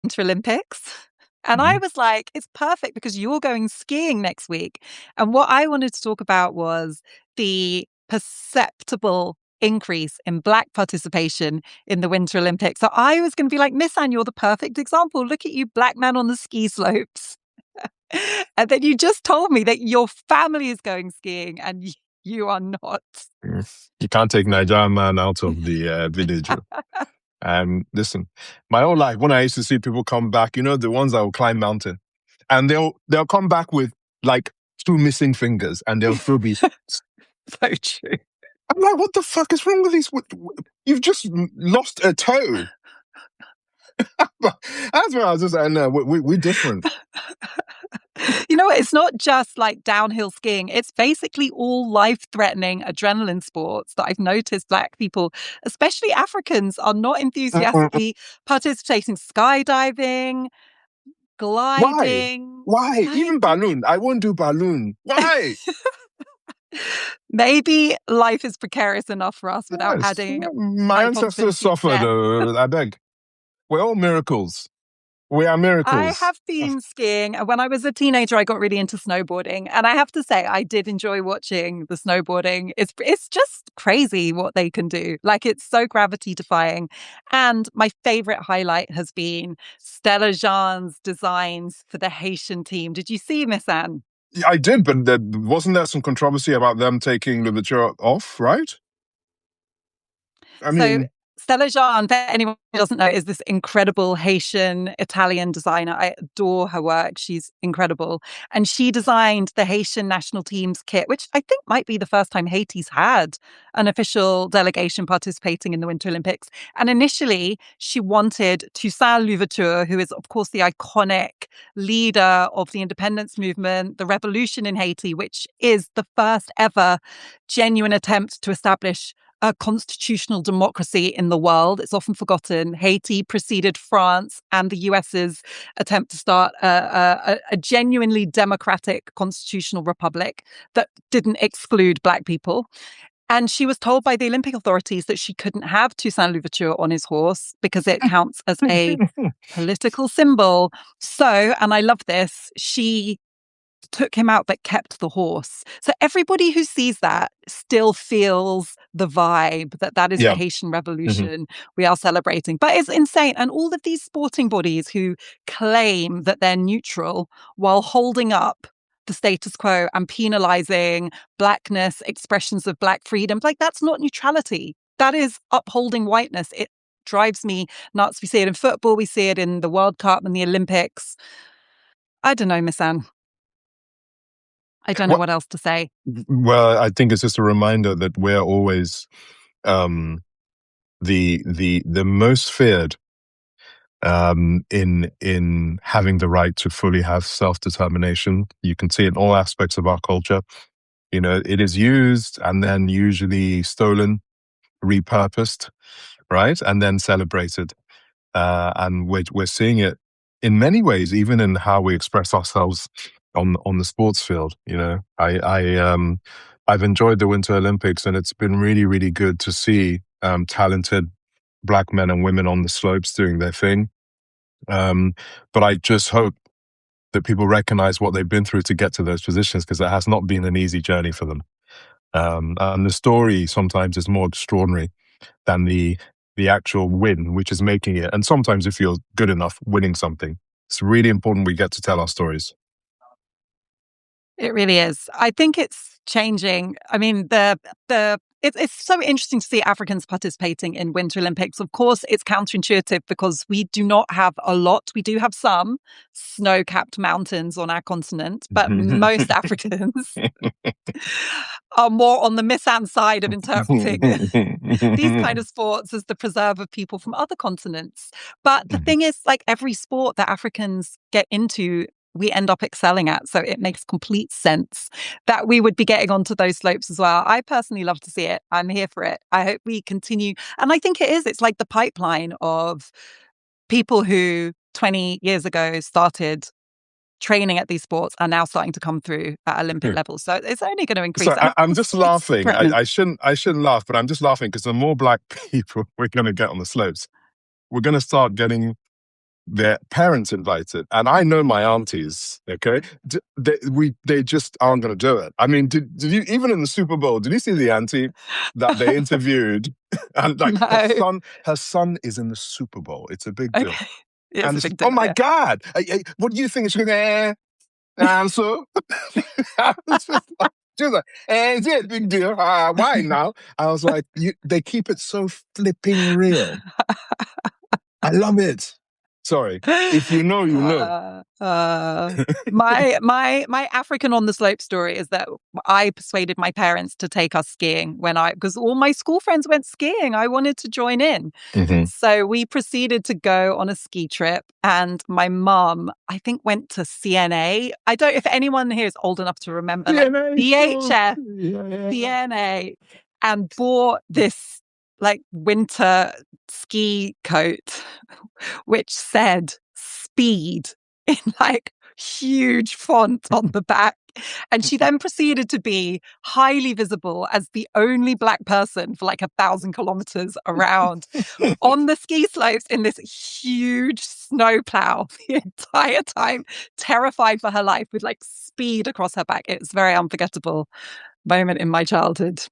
Winter Olympics. And I Mhm. was like, it's perfect because you're going skiing next week. And what I wanted to talk about was the perceptible increase in Black participation in the Winter Olympics. So I was going to be like, Misan, you're the perfect example. Look at you, Black man on the ski slopes. And then you just told me that your family is going skiing and you are not. You can't take Nigerian man out of the village. Listen, my whole life when I used to see people come back, the ones that will climb mountain, and they'll come back with like two missing fingers, and they'll still be. So true. I'm like, what the fuck is wrong with these? You've just lost a toe. That's where I was just like, no, we're different. You know what? It's not just like downhill skiing. It's basically all life-threatening adrenaline sports that I've noticed Black people, especially Africans, are not enthusiastically participating. Skydiving, Why? gliding. Why? Like, Even balloon. I won't do balloon. Why? maybe life is precarious enough for us without Yes. adding My high ancestors possibility of suffered. death. I beg. We're all miracles. We are I miracles. have been skiing. When I was a teenager, I got really into snowboarding. And I have to say, I did enjoy watching the snowboarding. It's just crazy what they can do. Like, it's so gravity defying. And my favorite highlight has been Stella Jean's designs for the Haitian team. Did you see, Miss Anne? Yeah, I did, but wasn't there some controversy about them taking Louverture off, right? I So mean, Stella Jean, for anyone who doesn't know, is this incredible Haitian Italian designer. I adore her work. She's incredible. And she designed the Haitian national team's kit, which I think might be the first time Haiti's had an official delegation participating in the Winter Olympics. And initially, she wanted Toussaint Louverture, who is, of course, the iconic leader of the independence movement, the revolution in Haiti, which is the first ever genuine attempt to establish a constitutional democracy in the world. It's often forgotten. Haiti preceded France and the US's attempt to start a genuinely democratic constitutional republic that didn't exclude Black people. And she was told by the Olympic authorities that she couldn't have Toussaint Louverture on his horse because it counts as a political symbol. So, and I love this, she took him out but kept the horse. So everybody who sees that still feels the vibe that is the yeah. Haitian Hmm. Revolution we are celebrating. But it's insane. And all of these sporting bodies who claim that they're neutral while holding up the status quo and penalizing Blackness, expressions of Black freedom, like that's not neutrality. That is upholding whiteness. It drives me nuts. We see it in football. We see it in the World Cup and the Olympics. I don't know, Miss Anne. I don't know What? what else to say. Well, I think it's just a reminder that we're always um, the most feared in having the right to fully have self-determination. You can see it in all aspects of our culture. It is used and then usually stolen, repurposed, right, and then celebrated. And we're seeing it in many ways, even in how we express ourselves on the sports field. I've enjoyed the Winter Olympics, and it's been really, really good to see talented Black men and women on the slopes doing their thing. But I just hope that people recognize what they've been through to get to those positions, because it has not been an easy journey for them. And the story sometimes is more extraordinary than the actual win, which is making it. And sometimes if you're good enough, winning something. It's really important we get to tell our stories. It really is. I think it's changing. I mean, it's so interesting to see Africans participating in Winter Olympics. Of course, it's counterintuitive because we do not have a lot. We do have some snow-capped mountains on our continent, but most Africans are more on the Misan side of interpreting these kind of sports as the preserve of people from other continents. But the thing is, like every sport that Africans get into, we end up excelling at. So it makes complete sense that we would be getting onto those slopes as well. I personally love to see it. I'm here for it. I hope we continue. And I think it is. It's like the pipeline of people who 20 years ago started training at these sports are now starting to come through at Olympic levels. So it's only going to increase. So And of I'm course, just it's laughing. threatening. I shouldn't laugh, but I'm just laughing because the more Black people we're going to get on the slopes, we're going to start getting their parents invited, and I know my aunties. Okay, they just aren't going to do it. I mean, did you, even in the Super Bowl? Did you see the auntie that they interviewed? And like No. her son is in the Super Bowl. It's a big deal. Okay. It's And a it's, big oh deal, my yeah. God, what do you think? She's going, answer. I was just like, she was like, is it a big deal? Why now? I was like, they keep it so flipping real. I love it. Sorry. If you know, you know. My African on the slope story is that I persuaded my parents to take us skiing because all my school friends went skiing. I wanted to join in. Mm-hmm. So we proceeded to go on a ski trip, and my mum, I think, went to CNA. I don't, if anyone here is old enough to remember, like DNA, sure. VHF, Yeah. CNA, and bought this like winter ski coat, which said speed in like huge font on the back. And she then proceeded to be highly visible as the only Black person for like 1,000 kilometers around on the ski slopes in this huge snowplow the entire time, terrified for her life with like speed across her back. It was a very unforgettable moment in my childhood.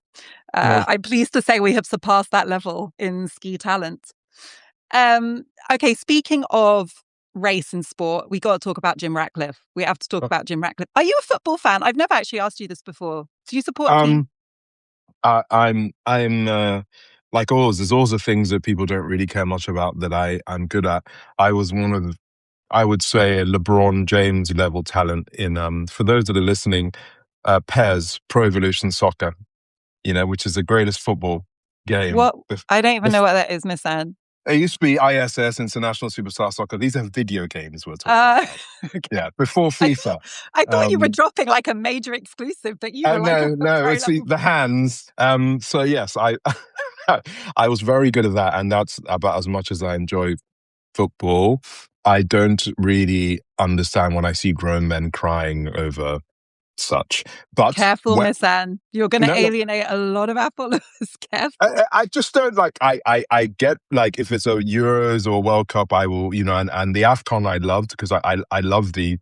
Well, I'm pleased to say we have surpassed that level in ski talent. Okay, speaking of race and sport, we got to talk about Jim Ratcliffe. We have to talk about Jim Ratcliffe. Are you a football fan? I've never actually asked you this before. Do you support a team? um, I'm like always. There's also things that people don't really care much about that I'm good at. I was one of I would say a LeBron James level talent in for those that are listening, PES, Pro Evolution Soccer, which is the greatest football game. What? I don't even know what that is, Miss Anne. It used to be ISS, International Superstar Soccer. These are video games we're talking Uh, about. okay. Yeah, before I FIFA. thought I thought you were Um, dropping like a major exclusive that you oh were like a no, no, pro it's level. the hands. So yes, I I was very good at that, and that's about as much as I enjoy football. I don't really understand when I see grown men crying over such. But Careful, Miss Anne. You're going to no, alienate a lot of our followers. Careful. I just don't like. I get like if it's a Euros or World Cup, I will and the Afcon I loved because I love the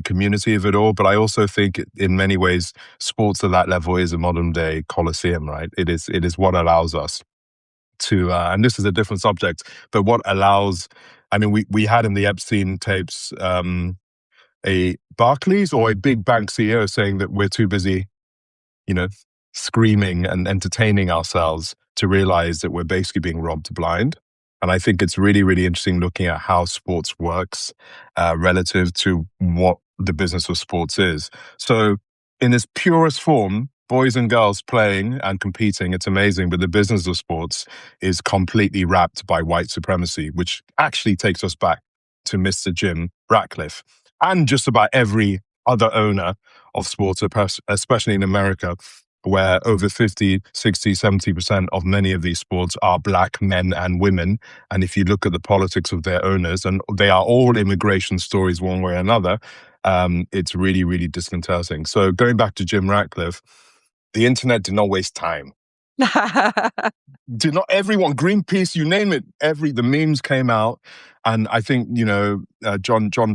community of it all. But I also think in many ways, sports at that level is a modern day Colosseum, right? It is what allows us to, and this is a different subject, but what allows. I mean, we had in the Epstein tapes a Barclays or a big bank CEO saying that we're too busy you know, screaming and entertaining ourselves to realize that we're basically being robbed blind. And I think it's really, really interesting looking at how sports works relative to what the business of sports is. So, in its purest form, boys and girls playing and competing, it's amazing. But the business of sports is completely wrapped by white supremacy, which actually takes us back to Mr. Jim Ratcliffe and just about every other owner of sports, especially in America, where over 50, 60, 70% of many of these sports are Black men and women. And if you look at the politics of their owners, and they are all immigration stories one way or another, it's really, really disconcerting. So going back to Jim Ratcliffe, the internet did not waste time. Did not everyone, Greenpeace, you name it, the memes came out. And I think, John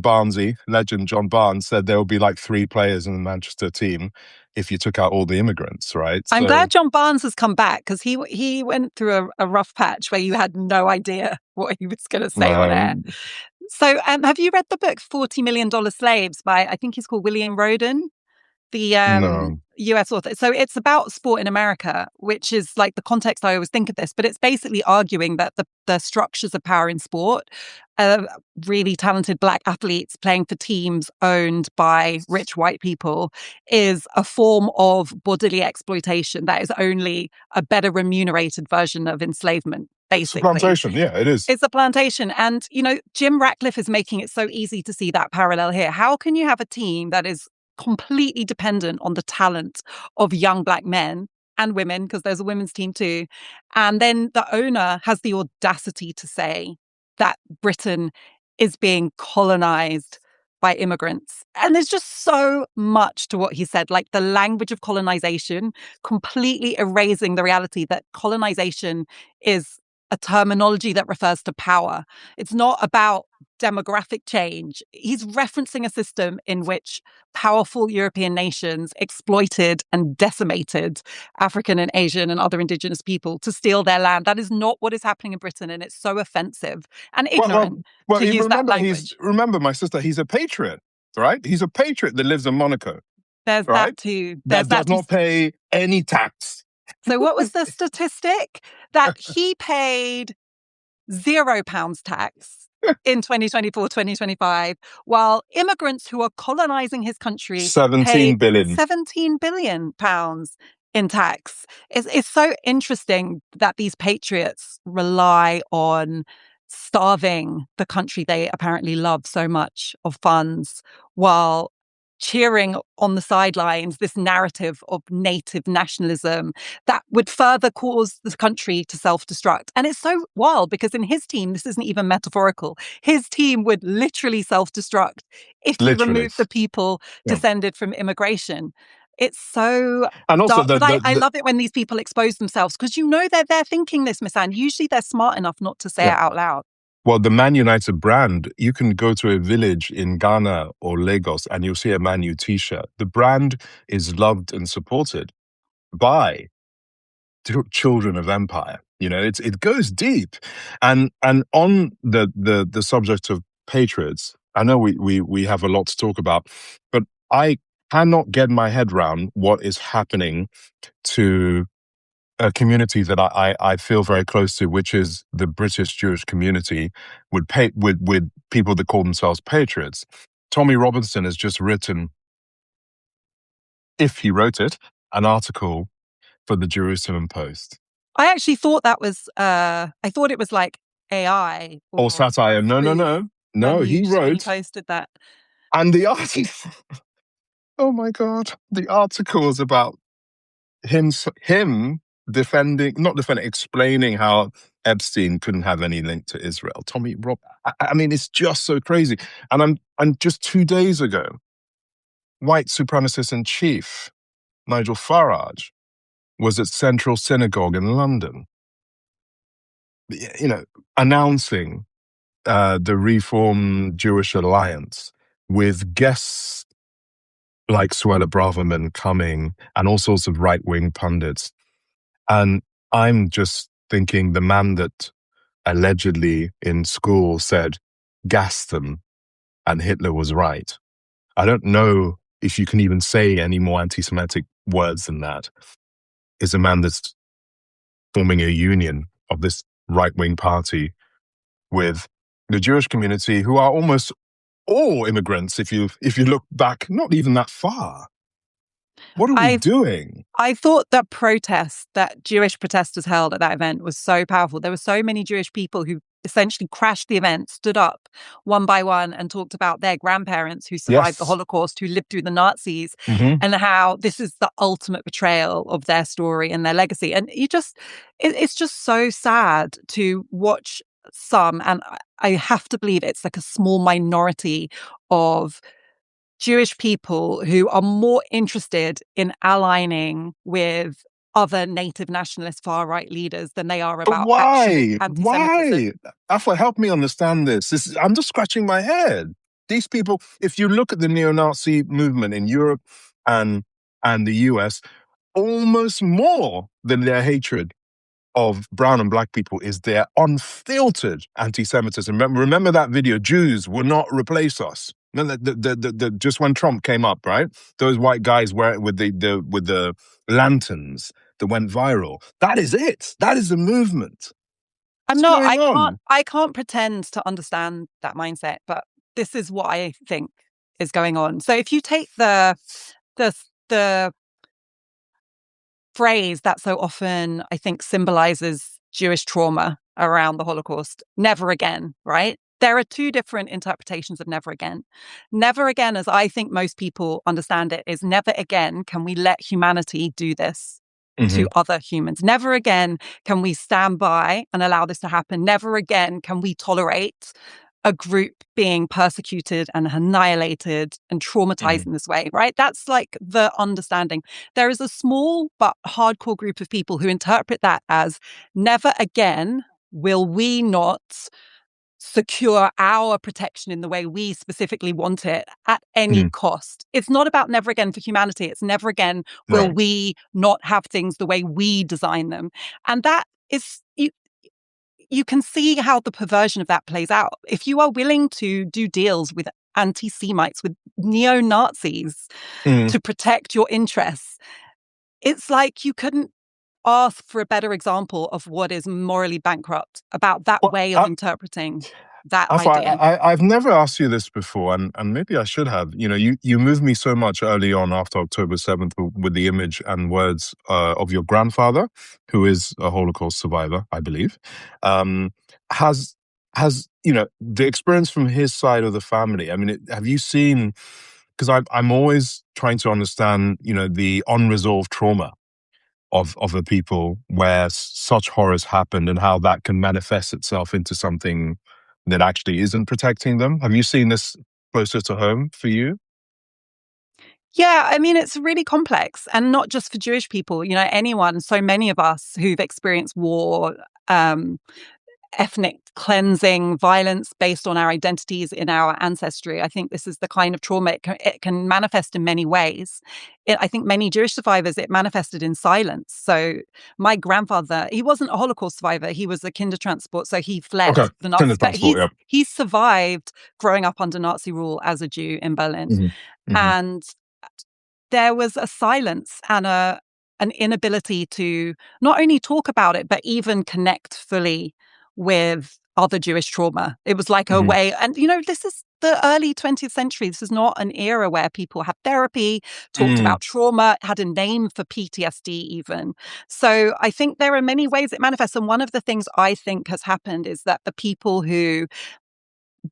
Barnesy, legend John Barnes, said there will be like 3 players in the Manchester team if you took out all the immigrants, right? I'm So, glad John Barnes has come back because he went through a rough patch where you had no idea what he was going to say on air. um, So, have you read the book $40 Million Slaves by, I think he's called William Roden, the no. US author? So it's about sport in America, which is like the context I always think of this, but it's basically arguing that the structures of power in sport, really talented Black athletes playing for teams owned by rich white people, is a form of bodily exploitation that is only a better remunerated version of enslavement, It's a basically. plantation. Yeah, it is. It's a plantation. And, Jim Ratcliffe is making it so easy to see that parallel here. How can you have a team that is completely dependent on the talent of young Black men and women, because there's a women's team too, and then the owner has the audacity to say that Britain is being colonized by immigrants? And there's just so much to what he said, like the language of colonization, completely erasing the reality that colonization is a terminology that refers to power. It's not about demographic change. He's referencing a system in which powerful European nations exploited and decimated African and Asian and other indigenous people to steal their land. That is not what is happening in Britain, and it's so offensive and Well, well, ignorant well. to You use that remember, language. my sister. He's a patriot, right? He's a patriot that lives in Monaco, There's right? that too. There's That that does too. not pay any tax. So what was the statistic? That he paid £0 tax in 2024, 2025, while immigrants who are colonizing his country pay 17 billion. £17 billion in tax. It's so interesting that these patriots rely on starving the country they apparently love so much of funds while cheering on the sidelines this narrative of native nationalism that would further cause the country to self-destruct. And it's so wild because in his team, this isn't even metaphorical. His team would literally self-destruct if you Literally. remove the people Yeah. descended from immigration. It's so And also dark, but I love it when these people expose themselves because they're thinking this, Misan. Usually they're smart enough not to say yeah. it out loud. Well, the Man United brand, you can go to a village in Ghana or Lagos and you'll see a Man U t-shirt. The brand is loved and supported by children of empire. You know, it goes deep. And on the subject of patriots, I know we have a lot to talk about, but I cannot get my head around what is happening to a community that I feel very close to, which is the British Jewish community with people that call themselves patriots. Tommy Robinson has just written, if he wrote it, an article for the Jerusalem Post. I actually thought that was, I thought it was like AI Or or satire. No, when he he wrote. posted that. And the article, oh my God, the article is about him explaining how Epstein couldn't have any link to Israel. Tommy Rob, I mean, it's just so crazy. And I'm just 2 days ago, white supremacist in chief, Nigel Farage, was at Central Synagogue in London, you know, announcing the Reform Jewish Alliance with guests like Suella Braverman coming and all sorts of right-wing pundits. And I'm just thinking the man that allegedly in school said, gas them, and Hitler was right. I don't know if you can even say any more anti-Semitic words than that, is a man that's forming a union of this right-wing party with the Jewish community, who are almost all immigrants, if you look back, not even that far. What are we doing? I thought that protest that Jewish protesters held at that event was so powerful. There were so many Jewish people who essentially crashed the event, stood up one by one and talked about their grandparents who survived the Yes. Holocaust, who lived through the Nazis, Mm-hmm. and how this is the ultimate betrayal of their story and their legacy. And it's just so sad to watch some, and I have to believe it's like a small minority of Jewish people who are more interested in aligning with other native nationalist far right leaders than they are But about actual why? anti-Semitism. Why? Afua, help me understand this. I'm just scratching my head. These people, if you look at the neo-Nazi movement in Europe and the US, almost more than their hatred of brown and black people is their unfiltered anti-Semitism. Remember that video, Jews will not replace us. Just when Trump came up, right? Those white guys with the lanterns that went viral. That is it. That is the movement. What's going on? I can't pretend to understand that mindset, but this is what I think is going on. So if you take the phrase that so often I think symbolizes Jewish trauma around the Holocaust, never again, right? There are two different interpretations of never again. Never again, as I think most people understand it, is never again can we let humanity do this to other humans. Never again can we stand by and allow this to happen. Never again can we tolerate a group being persecuted and annihilated and traumatized in this way, right? That's like the understanding. There is a small but hardcore group of people who interpret that as never again will we not secure our protection in the way we specifically want it at any Mm. cost? It's not about never again for humanity. It's never again will Right. we not have things the way we design them. And that is, you can see how the perversion of that plays out. If you are willing to do deals with anti-Semites, with neo-Nazis Mm. to protect your interests, it's like you couldn't ask for a better example of what is morally bankrupt about that Well, way of interpreting that Afua, idea. I've never asked you this before, and maybe I should have. You know, you moved me so much early on after October 7th with the image and words of your grandfather, who is a Holocaust survivor, I believe. Um, has you know, the experience from his side of the family? I mean, have you seen? Because I'm always trying to understand, you know, the unresolved trauma of the people where such horrors happened and how that can manifest itself into something that actually isn't protecting them. Have you seen this closer to home for you? Yeah, I mean, it's really complex, and not just for Jewish people. You know, anyone, so many of us who've experienced war, um, ethnic cleansing, violence based on our identities in our ancestry. I think this is the kind of trauma it can manifest in many ways. I think many Jewish survivors, it manifested in silence. So my grandfather, he wasn't a Holocaust survivor. He was a Kindertransport. So he fled Okay, the tender Nazis, but transport. Yeah. he survived growing up under Nazi rule as a Jew in Berlin. Hmm. Hmm. And there was a silence and an inability to not only talk about it, but even connect fully with other Jewish trauma. It was like a Hmm. way, and you know, this is the early 20th century. This is not an era where people had therapy, talked Mm. about trauma, had a name for PTSD even. So I think there are many ways it manifests. And one of the things I think has happened is that the people who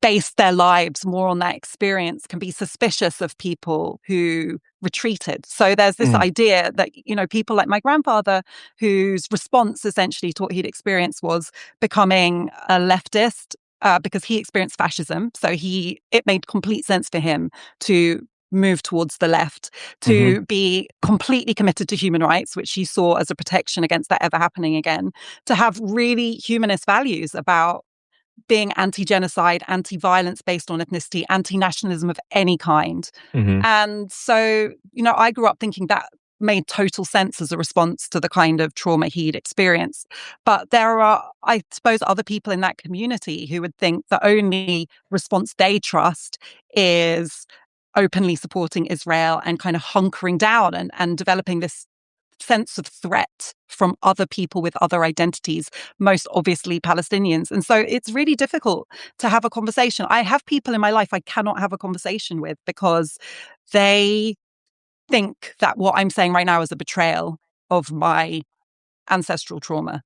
base their lives more on that experience can be suspicious of people who retreated. So there's this Mm. idea that, you know, people like my grandfather, whose response essentially to what he'd experienced was becoming a leftist because he experienced fascism. So it made complete sense for him to move towards the left, Hmm. to be completely committed to human rights, which he saw as a protection against that ever happening again, to have really humanist values about being anti-genocide, anti-violence based on ethnicity, anti-nationalism of any kind. Hmm. And so, you know, I grew up thinking that made total sense as a response to the kind of trauma he'd experienced. But there are, I suppose, other people in that community who would think the only response they trust is openly supporting Israel and kind of hunkering down and developing this sense of threat from other people with other identities, most obviously Palestinians. And so it's really difficult to have a conversation. I have people in my life I cannot have a conversation with because they think that what I'm saying right now is a betrayal of my ancestral trauma.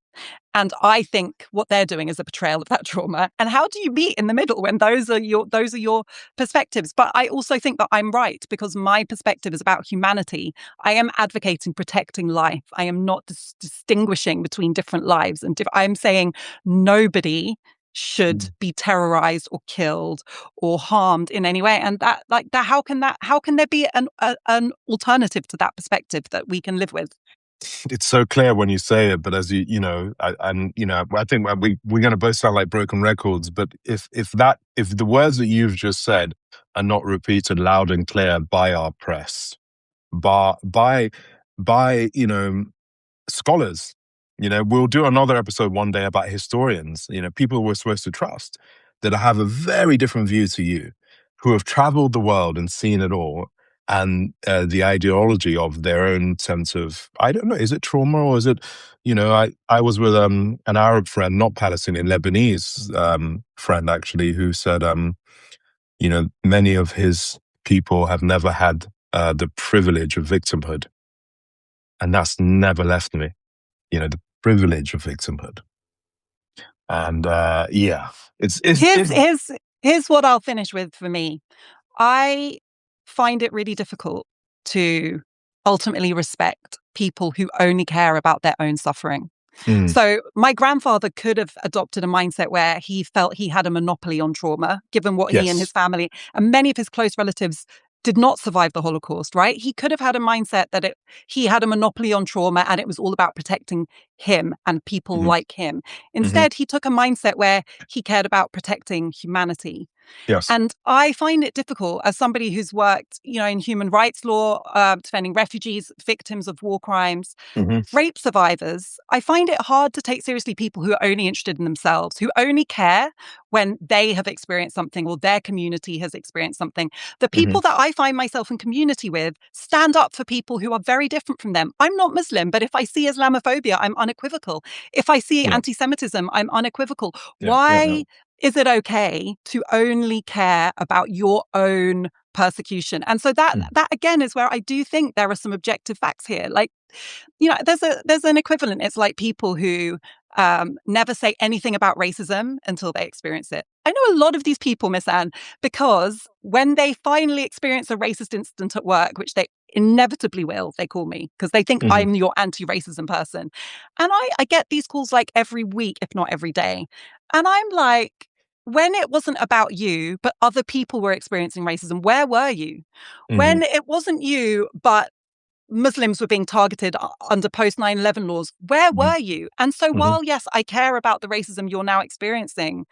And I think what they're doing is a betrayal of that trauma. And how do you meet in the middle when those are your perspectives? But I also think that I'm right because my perspective is about humanity. I am advocating protecting life. I am not distinguishing between different lives. And I'm saying nobody should be terrorized or killed or harmed in any way. And how can there be an alternative to that perspective that we can live with? It's so clear when you say it, but as you know, and you know, I think we're going to both sound like broken records. But if the words that you've just said are not repeated loud and clear by our press, by you know, scholars, you know, we'll do another episode one day about historians, you know, people we're supposed to trust that have a very different view to you, who have traveled the world and seen it all, and the ideology of their own sense of, I don't know, is it trauma or is it, you know, I was with an Arab friend, not Palestinian, Lebanese friend actually, who said, you know, many of his people have never had the privilege of victimhood, and that's never left me, you know, the privilege of victimhood. And yeah, Here's it's here's here's what I'll finish with for me. I find it really difficult to ultimately respect people who only care about their own suffering. mm, So my grandfather could have adopted a mindset where he felt he had a monopoly on trauma, given what he and his yes. family and many of his close relatives did not survive the Holocaust, right? He could have had a mindset that he had a monopoly on trauma and it was all about protecting him and people Mm-hmm. like him. Mm-hmm. Instead, he took a mindset where he cared about protecting humanity. Yes. And I find it difficult as somebody who's worked, in human rights law, defending refugees, victims of war crimes, Mm-hmm. rape survivors. I find it hard to take seriously people who are only interested in themselves, who only care when they have experienced something or their community has experienced something. The Mm-hmm. people that I find myself in community with stand up for people who are very different from them. I'm not Muslim, but if I see Islamophobia, I'm unequivocal. If I see Yeah. anti-Semitism, I'm unequivocal. Yeah. Yeah. Yeah. Why is it okay to only care about your own persecution? And so that again is where I do think there are some objective facts here. Like, there's an equivalent. It's like people who never say anything about racism until they experience it. I know a lot of these people, Miss Anne, because when they finally experience a racist incident at work, which they inevitably will, they call me because they think Mm-hmm. I'm your anti-racism person. And I get these calls like every week, if not every day. And I'm like, when it wasn't about you, but other people were experiencing racism, where were you? Mm-hmm. When it wasn't you, but Muslims were being targeted under post 9/11 laws, where Mm-hmm. were you? And so Mm-hmm. while, yes, I care about the racism you're now experiencing,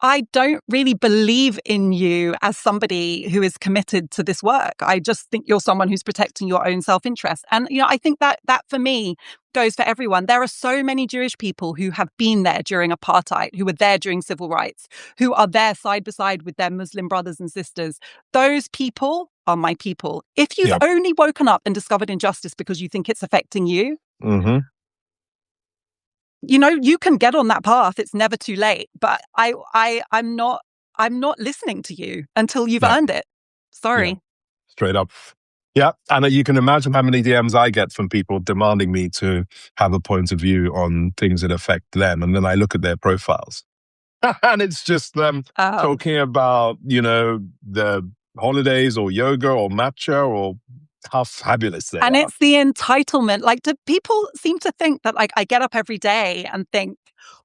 I don't really believe in you as somebody who is committed to this work. I just think you're someone who's protecting your own self-interest. And, I think that for me goes for everyone. There are so many Jewish people who have been there during apartheid, who were there during civil rights, who are there side by side with their Muslim brothers and sisters. Those people are my people. If you've Yeah. only woken up and discovered injustice because you think it's affecting you, Mm-hmm. you can get on that path. It's never too late. But I'm not listening to you until you've Yeah. earned it. Yeah. Sorry. Straight up. Yeah. And you can imagine how many DMs I get from people demanding me to have a point of view on things that affect them. And then I look at their profiles and it's just them Oh. talking about, the holidays or yoga or matcha or how fabulous they And are. it's the entitlement. Like, do people seem to think that, like, I get up every day and think,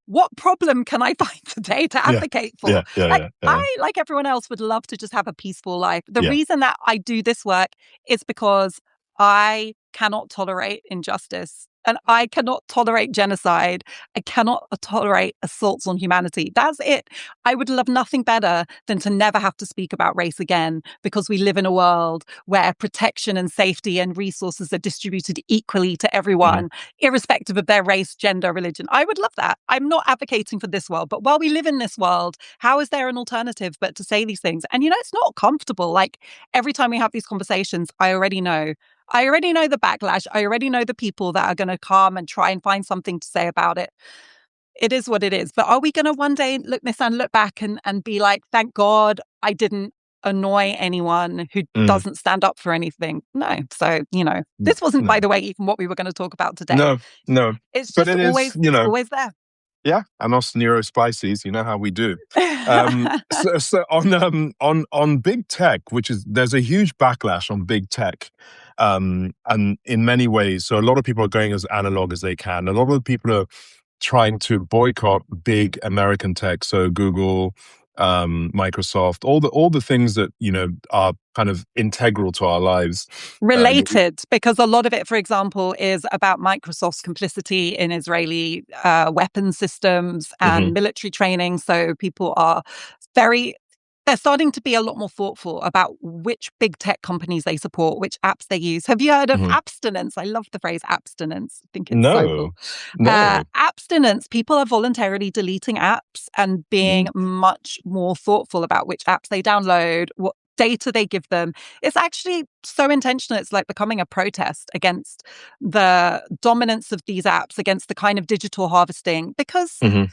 what problem can I find today to Yeah. advocate for? Yeah. Yeah. Like, Yeah. Yeah. I, like everyone else, would love to just have a peaceful life. The Yeah. reason that I do this work is because I cannot tolerate injustice and I cannot tolerate genocide. I cannot tolerate assaults on humanity. That's it. I would love nothing better than to never have to speak about race again because we live in a world where protection and safety and resources are distributed equally to Mm-hmm. everyone, irrespective of their race, gender, religion. I would love that. I'm not advocating for this world, but while we live in this world, how is there an alternative but to say these things? And, it's not comfortable. Like, every time we have these conversations, I already know the backlash. I already know the people that are going to come and try and find something to say about it. It is what it is. But are we going to one day look back and be like, thank God I didn't annoy anyone who Mm. doesn't stand up for anything? No. So, this wasn't, by No. the way, even what we were going to talk about today. No. No. It's But just it is, always there. yeah, and us neurospices, you know how we do. So on big tech, there's a huge backlash on big tech, and in many ways. So a lot of people are going as analog as they can. A lot of people are trying to boycott big American tech, so Google, Microsoft, all the things that are kind of integral to our lives. Related, because a lot of it, for example, is about Microsoft's complicity in Israeli weapons systems and Mhm, military training. So people are they're starting to be a lot more thoughtful about which big tech companies they support, which apps they use. Have you heard of mhm. abstinence? I love the phrase abstinence. I think it's so cool. No, no. Abstinence, people are voluntarily deleting apps and being Mm, much more thoughtful about which apps they download, what data they give them. It's actually so intentional. It's like becoming a protest against the dominance of these apps, against the kind of digital harvesting, because mhm.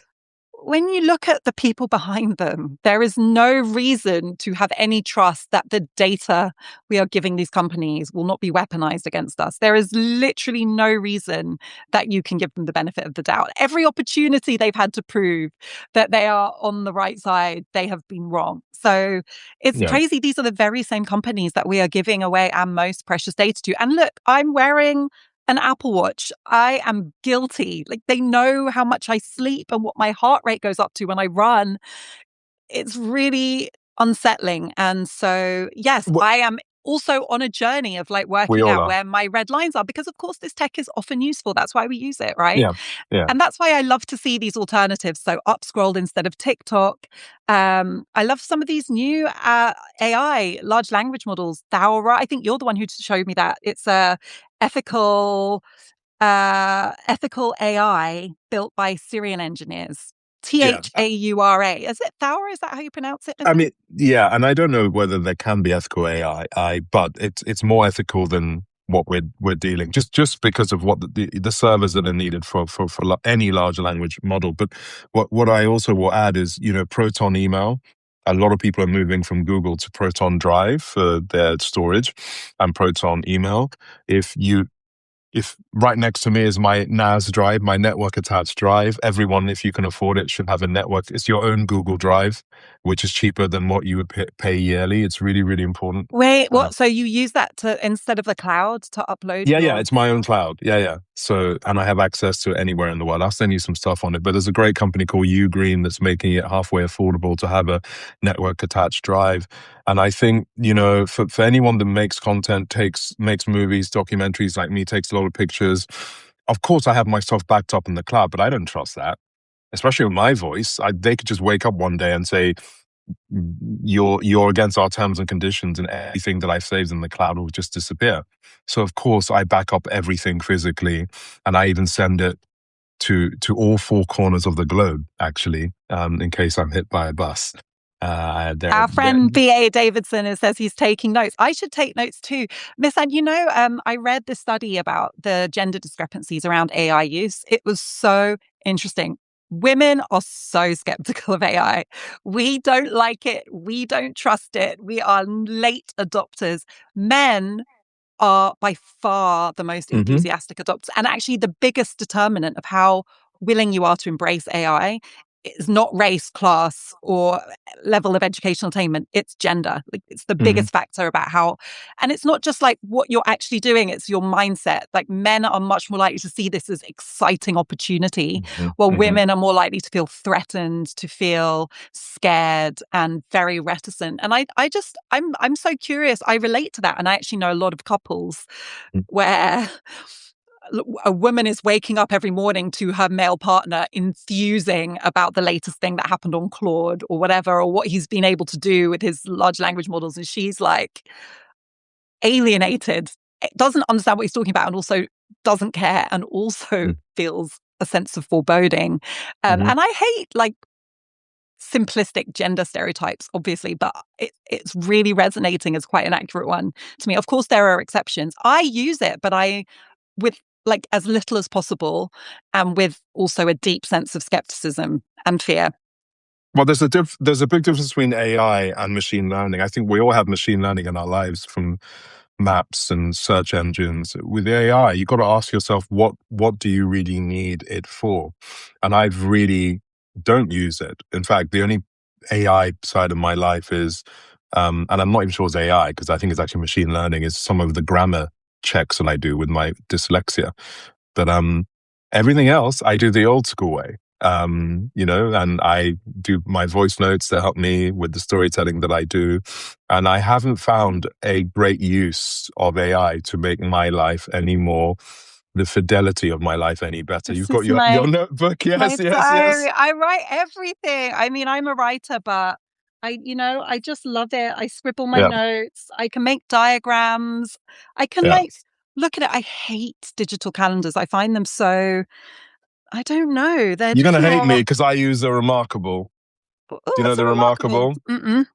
when you look at the people behind them, there is no reason to have any trust that the data we are giving these companies will not be weaponized against us. There is literally no reason that you can give them the benefit of the doubt. Every opportunity they've had to prove that they are on the right side, they have been wrong. So it's Yeah. crazy. These are the very same companies that we are giving away our most precious data to. And look, I'm wearing an Apple Watch. I am guilty. Like, they know how much I sleep and what my heart rate goes up to when I run. It's really unsettling. And so, yes, What I am also on a journey of like we working all out are. where my red lines are, because of course this tech is often useful. That's why we use it, right? Yeah, yeah, And that's why I love to see these alternatives. So up scrolled instead of TikTok. I love some of these new AI large language models. Thora, I think you're the one who showed me that. It's a ethical ethical AI built by Syrian engineers. yeah. Thaura. Is it Thora? Is that how you pronounce it, I Misan? mean, yeah, and I don't know whether there can be ethical AI, but it's more ethical than what we're dealing just because of what the servers that are needed for any large language model. But what I also will add is, Proton email. A lot of people are moving from Google to Proton Drive for their storage and Proton email. If right next to me is my NAS drive, my network attached drive, everyone, if you can afford it, should have a network. It's your own Google Drive, which is cheaper than what you would pay yearly. It's really, really important. Wait, Uh, what? So you use that to instead of the cloud to upload yeah, your. it's my own cloud. Yeah. So, and I have access to it anywhere in the world. I'll send you some stuff on it. But there's a great company called Ugreen that's making it halfway affordable to have a network attached drive. And I think, for anyone that makes content, makes movies, documentaries like me, takes a lot of pictures. Of course, I have my stuff backed up in the cloud, but I don't trust that, especially with my voice. They could just wake up one day and say, you're against our terms and conditions, and everything that I've saved in the cloud will just disappear. So of course I back up everything physically, and I even send it to all four corners of the globe, actually, in case I'm hit by a bus. Our friend B.A. Davidson says he's taking notes. I should take notes too. Miss Anne, I read the study about the gender discrepancies around AI use. It was so interesting. Women are so skeptical of AI. We don't like it. We don't trust it. We are late adopters. Men are by far the most hmm enthusiastic adopters. And actually, the biggest determinant of how willing you are to embrace AI is not race, class, or level of educational attainment. It's gender. Like, it's the hmm biggest factor about how, and it's not just like what you're actually doing, it's your mindset. Like, men are much more likely to see this as exciting opportunity, hmm while hmm women are more likely to feel threatened, to feel scared and very reticent. And I'm so curious. I relate to that. And I actually know a lot of couples where a woman is waking up every morning to her male partner enthusing about the latest thing that happened on Claude or whatever, or what he's been able to do with his large language models. And she's like alienated, doesn't understand what he's talking about, and also doesn't care, and also feels a sense of foreboding. hmm And I hate like simplistic gender stereotypes, obviously, but it's really resonating as quite an accurate one to me. Of course, there are exceptions. I use it, but I with like as little as possible, and with also a deep sense of skepticism and fear. Well, there's a big difference between AI and machine learning. I think we all have machine learning in our lives, from maps and search engines. With AI, you got to ask yourself, what do you really need it for? And I've really don't use it. In fact, the only AI side of my life is, and I'm not even sure it's AI because I think it's actually machine learning, is some of the grammar checks that I do with my dyslexia. But everything else I do the old school way. And I do my voice notes to help me with the storytelling that I do. And I haven't found a great use of AI to make my life any more, the fidelity of my life any better. This You've got is your notebook. my Yes, yes, diary. yes. I write everything. I mean, I'm a writer, but I just love it. I scribble my Yeah, notes. I can make diagrams. I can yeah. like look at it. I hate digital calendars. I find them so, I don't know. They're You're just gonna hate me not. because I use the Remarkable. Oh, Do you know what's a the remarkable? Remarkable? Mm-mm.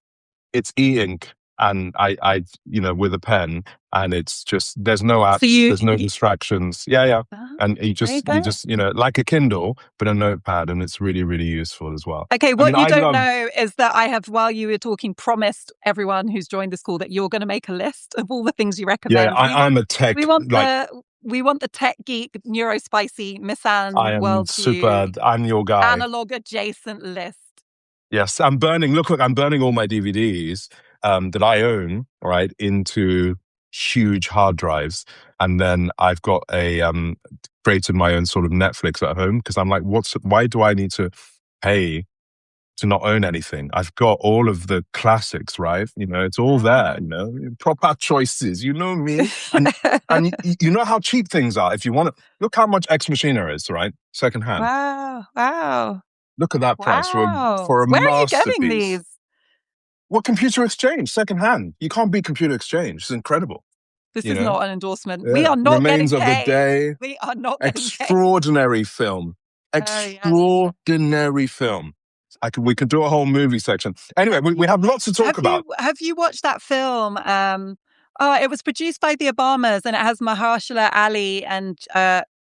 It's e-ink, and with a pen, and it's just, there's no So apps, there's no distractions. Yeah. ah, And you there you just, go. like a Kindle, but a notepad, and it's really, really useful as well. Okay, I mean, what you I don't love, know is that I have, while you were talking, promised everyone who's joined this call that you're going to make a list of all the things you yeah, recommend. I'm a We tech, want like, the tech geek, neurospicy, I Misan am worldview, super, I'm your guy. analog adjacent list. Yes, look, I'm burning all my DVDs that I own, right, into huge hard drives. And then I've got created my own sort of Netflix at home, because I'm like, why do I need to pay to not own anything. I've got all of the classics, right? It's all there, Ah. proper choices, me. And you know how cheap things are. If you want to, look how much Ex Machina is, right? Secondhand. Wow. Wow. Look at that price for Wow. for a Where are you getting masterpiece. these? Well, computer exchange, secondhand. You can't beat computer exchange. It's incredible, This you is know? not an endorsement. We Yeah. are not getting Remains of the paid. Day. We are not getting paid. Extraordinary film. Oh, yes. Extraordinary film. We could do a whole movie section. Anyway, we have lots to talk about. Have you watched that film? It was produced by the Obamas, and it has Mahershala Ali and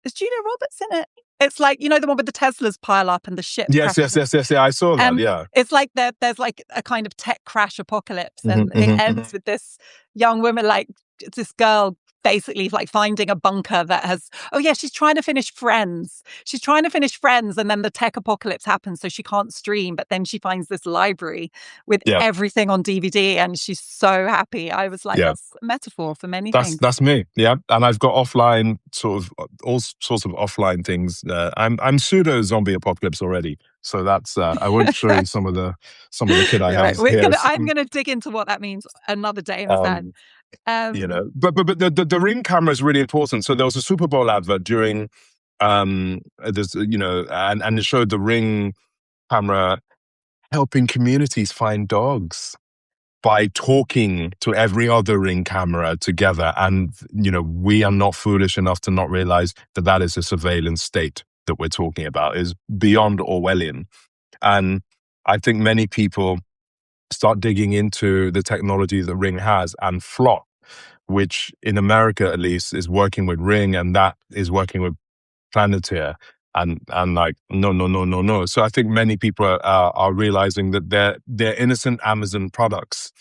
is Julia Roberts in it? It's like, the one with the Teslas pile up and the ship Yes, crashes. yes. Yeah, I saw that. Yeah. It's like there's like a kind of tech crash apocalypse, and Mm-hmm, it mm-hmm, ends with this young woman, like this girl, basically like finding a bunker that has. Oh yeah, she's trying to finish Friends. She's trying to finish Friends, and then the tech apocalypse happens, so she can't stream. But then she finds this library with yeah. everything on DVD, and she's so happy. I was like, Yeah. that's a metaphor for many That's things. that's me. Yeah, and I've got offline all sorts of offline things. I'm pseudo zombie apocalypse already, so that's I won't show you some of the kit I have Right. here. I'm gonna dig into what that means another day, Misan. Um, but the Ring camera is really important. So there was a Super Bowl advert during there's and it showed the Ring camera helping communities find dogs by talking to every other Ring camera together. And, we are not foolish enough to not realize that that is a surveillance state that we're talking about, is beyond Orwellian. And I think many people start digging into the technology that Ring has and Flock, which in America, at least, is working with Ring, and that is working with Planeteer. And like, no. So I think many people are realizing that they're innocent Amazon products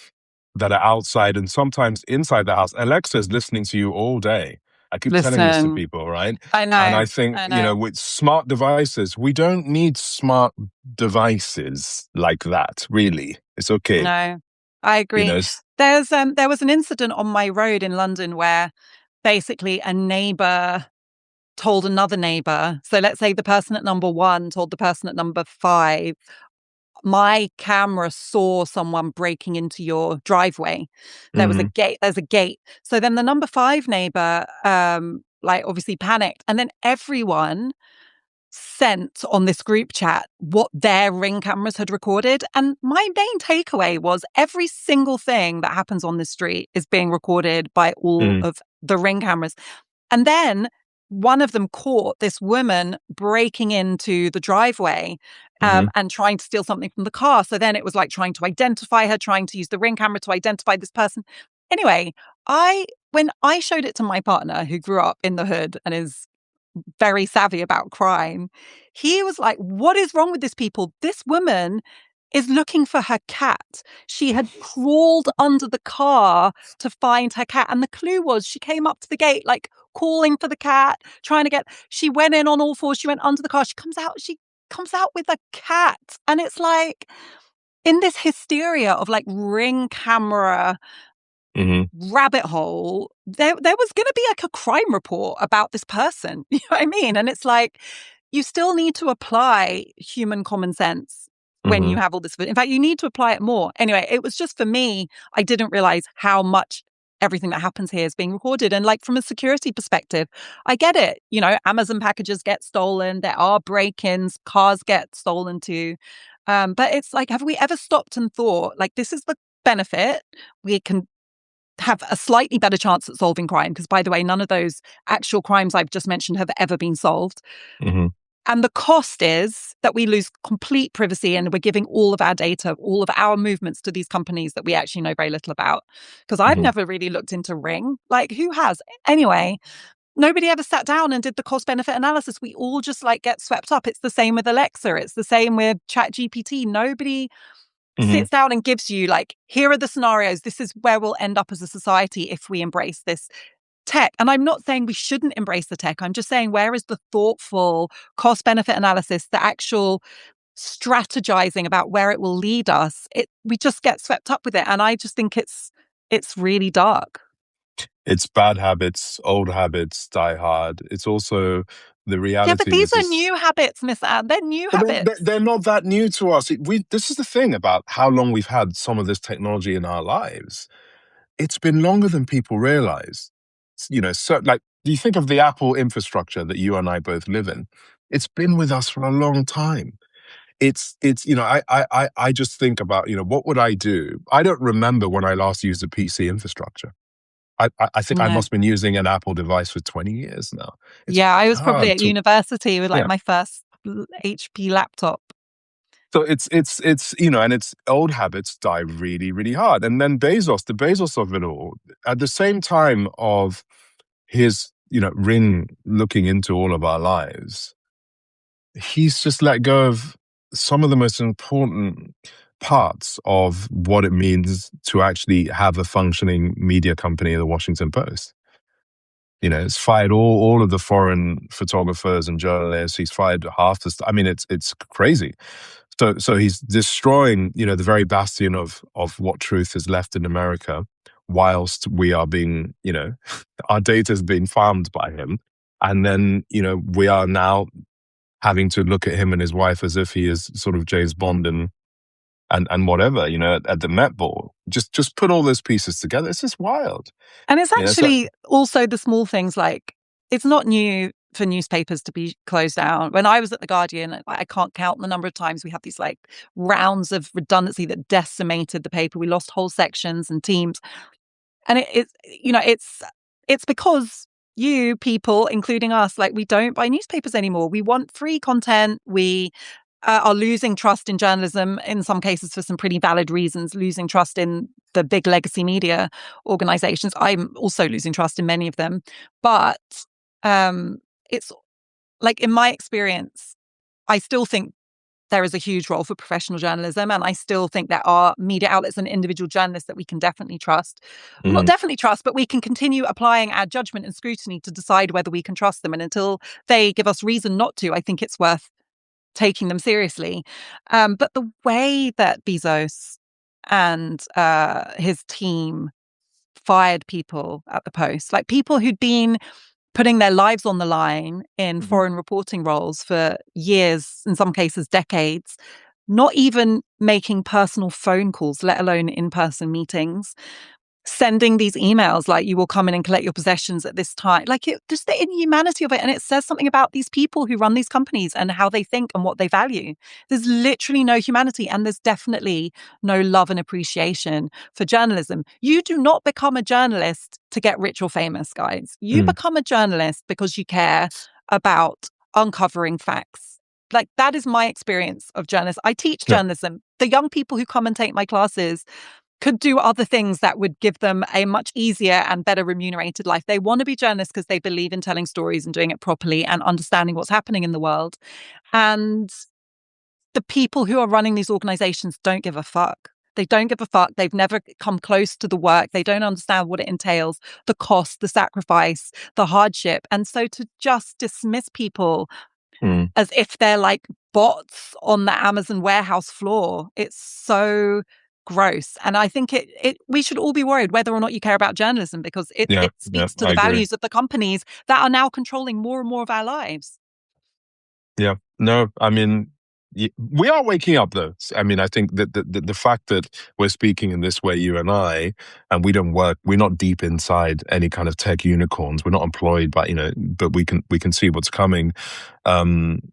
that are outside and sometimes inside the house. Alexa's listening to you all day. I keep telling this to Listen, people, right? I know. And I think, I know. with smart devices, we don't need smart devices like that, really. It's okay. No, I You agree. know, There was an incident on my road in London where basically a neighbor told another neighbor. So let's say the person at number 1 told the person at number 5, my camera saw someone breaking into your driveway. There was a gate. There's a gate. So then the number 5 neighbor, like obviously panicked, and then everyone sent on this group chat what their Ring cameras had recorded. And my main takeaway was every single thing that happens on this street is being recorded by all of the Ring cameras. And then one of them caught this woman breaking into the driveway and trying to steal something from the car. So then it was like trying to identify her, trying to use the Ring camera to identify this person. Anyway, when I showed it to my partner who grew up in the hood and is very savvy about crime, he was like, what is wrong with these people? This woman is looking for her cat. She had crawled under the car to find her cat. And the clue was she came up to the gate, like calling for the cat, she went in on all fours. She went under the car. She comes out with a cat. And it's like in this hysteria of like Ring camera rabbit hole, there was going to be like a crime report about this person. You know what I mean? And it's like, you still need to apply human common sense when you have all this. In fact, you need to apply it more. Anyway, it was just for me, I didn't realize how much everything that happens here is being recorded. And like from a security perspective, I get it. Amazon packages get stolen. There are break-ins. Cars get stolen too. But it's like, have we ever stopped and thought, like, this is the benefit? We can have a slightly better chance at solving crime. Because, by the way, none of those actual crimes I've just mentioned have ever been solved. And the cost is that we lose complete privacy and we're giving all of our data, all of our movements to these companies that we actually know very little about. Because I've never really looked into Ring. Like, who has? Anyway, nobody ever sat down and did the cost benefit analysis. We all just like get swept up. It's the same with Alexa. It's the same with ChatGPT. Nobody sits down and gives you like, here are the scenarios. This is where we'll end up as a society if we embrace this tech. And I'm not saying we shouldn't embrace the tech. I'm just saying, where is the thoughtful cost benefit analysis, the actual strategizing about where it will lead us? We just get swept up with it. And I just think it's really dark. It's bad habits, old habits die hard. It's also The Yeah, but reality these are is new habits, Miss Anne. They're new but habits. they're not that new to us. This is the thing about how long we've had some of this technology in our lives. It's been longer than people realize. You know, so like, do you think of the Apple infrastructure that you and I both live in? It's been with us for a long time. You know, I just think about, you know, what would I do? I don't remember when I last used a PC infrastructure. I think I No. must have been using an Apple device for 20 years now. It's Yeah, I really was probably hard at to, university with like yeah. my first HP laptop. So it's you know, and it's old habits die really, really hard. And then the Bezos of it all, at the same time of his, you know, ring looking into all of our lives, he's just let go of some of the most important parts of what it means to actually have a functioning media company, the Washington Post. You know, it's fired all of the foreign photographers and journalists. He's fired half the. I mean, it's crazy. So he's destroying, you know, the very bastion of what truth is left in America, whilst we are being, you know, our data is being farmed by him, and then, you know, we are now having to look at him and his wife as if he is sort of James Bond and whatever, you know, at the Met Ball. Just put all those pieces together. It's just wild. And it's You know, so actually also the small things like it's not new for newspapers to be closed down. When I was at The Guardian, I can't count the number of times we had these like rounds of redundancy that decimated the paper. We lost whole sections and teams. And it's, you know, it's because you people, including us, like we don't buy newspapers anymore. We want free content. We are losing trust in journalism in some cases for some pretty valid reasons, losing trust in the big legacy media organizations. I'm also losing trust in many of them. But it's like, in my experience, I still think there is a huge role for professional journalism. And I still think there are media outlets and individual journalists that we can definitely trust. Well, not mhm, definitely trust, but we can continue applying our judgment and scrutiny to decide whether we can trust them. And until they give us reason not to, I think it's worth taking them seriously. But the way that Bezos and his team fired people at the Post, like people who'd been putting their lives on the line in mhm. foreign reporting roles for years, in some cases decades, not even making personal phone calls, let alone in-person meetings, sending these emails like you will come in and collect your possessions at this time, like just the inhumanity of it. And it says something about these people who run these companies and how they think and what they value. There's literally no humanity, and there's definitely no love and appreciation for journalism. You do not become a journalist to get rich or famous, guys. You Mm, become a journalist because you care about uncovering facts. Like, that is my experience of journalists. I teach yeah. journalism. The young people who come and take my classes could do other things that would give them a much easier and better remunerated life. They want to be journalists because they believe in telling stories and doing it properly and understanding what's happening in the world. And the people who are running these organizations don't give a fuck. They don't give a fuck. They've never come close to the work. They don't understand what it entails, the cost, the sacrifice, the hardship. And so to just dismiss people Mm, as if they're like bots on the Amazon warehouse floor. It's so gross. And I think we should all be worried whether or not you care about journalism, because yeah, it yeah, speaks to I the agree. values of the companies that are now controlling more and more of our lives. Yeah. No, I mean, we are waking up though. I mean, I think that the fact that we're speaking in this way, you and we don't work, we're not deep inside any kind of tech unicorns. We're not employed by, you know, but we can see what's coming.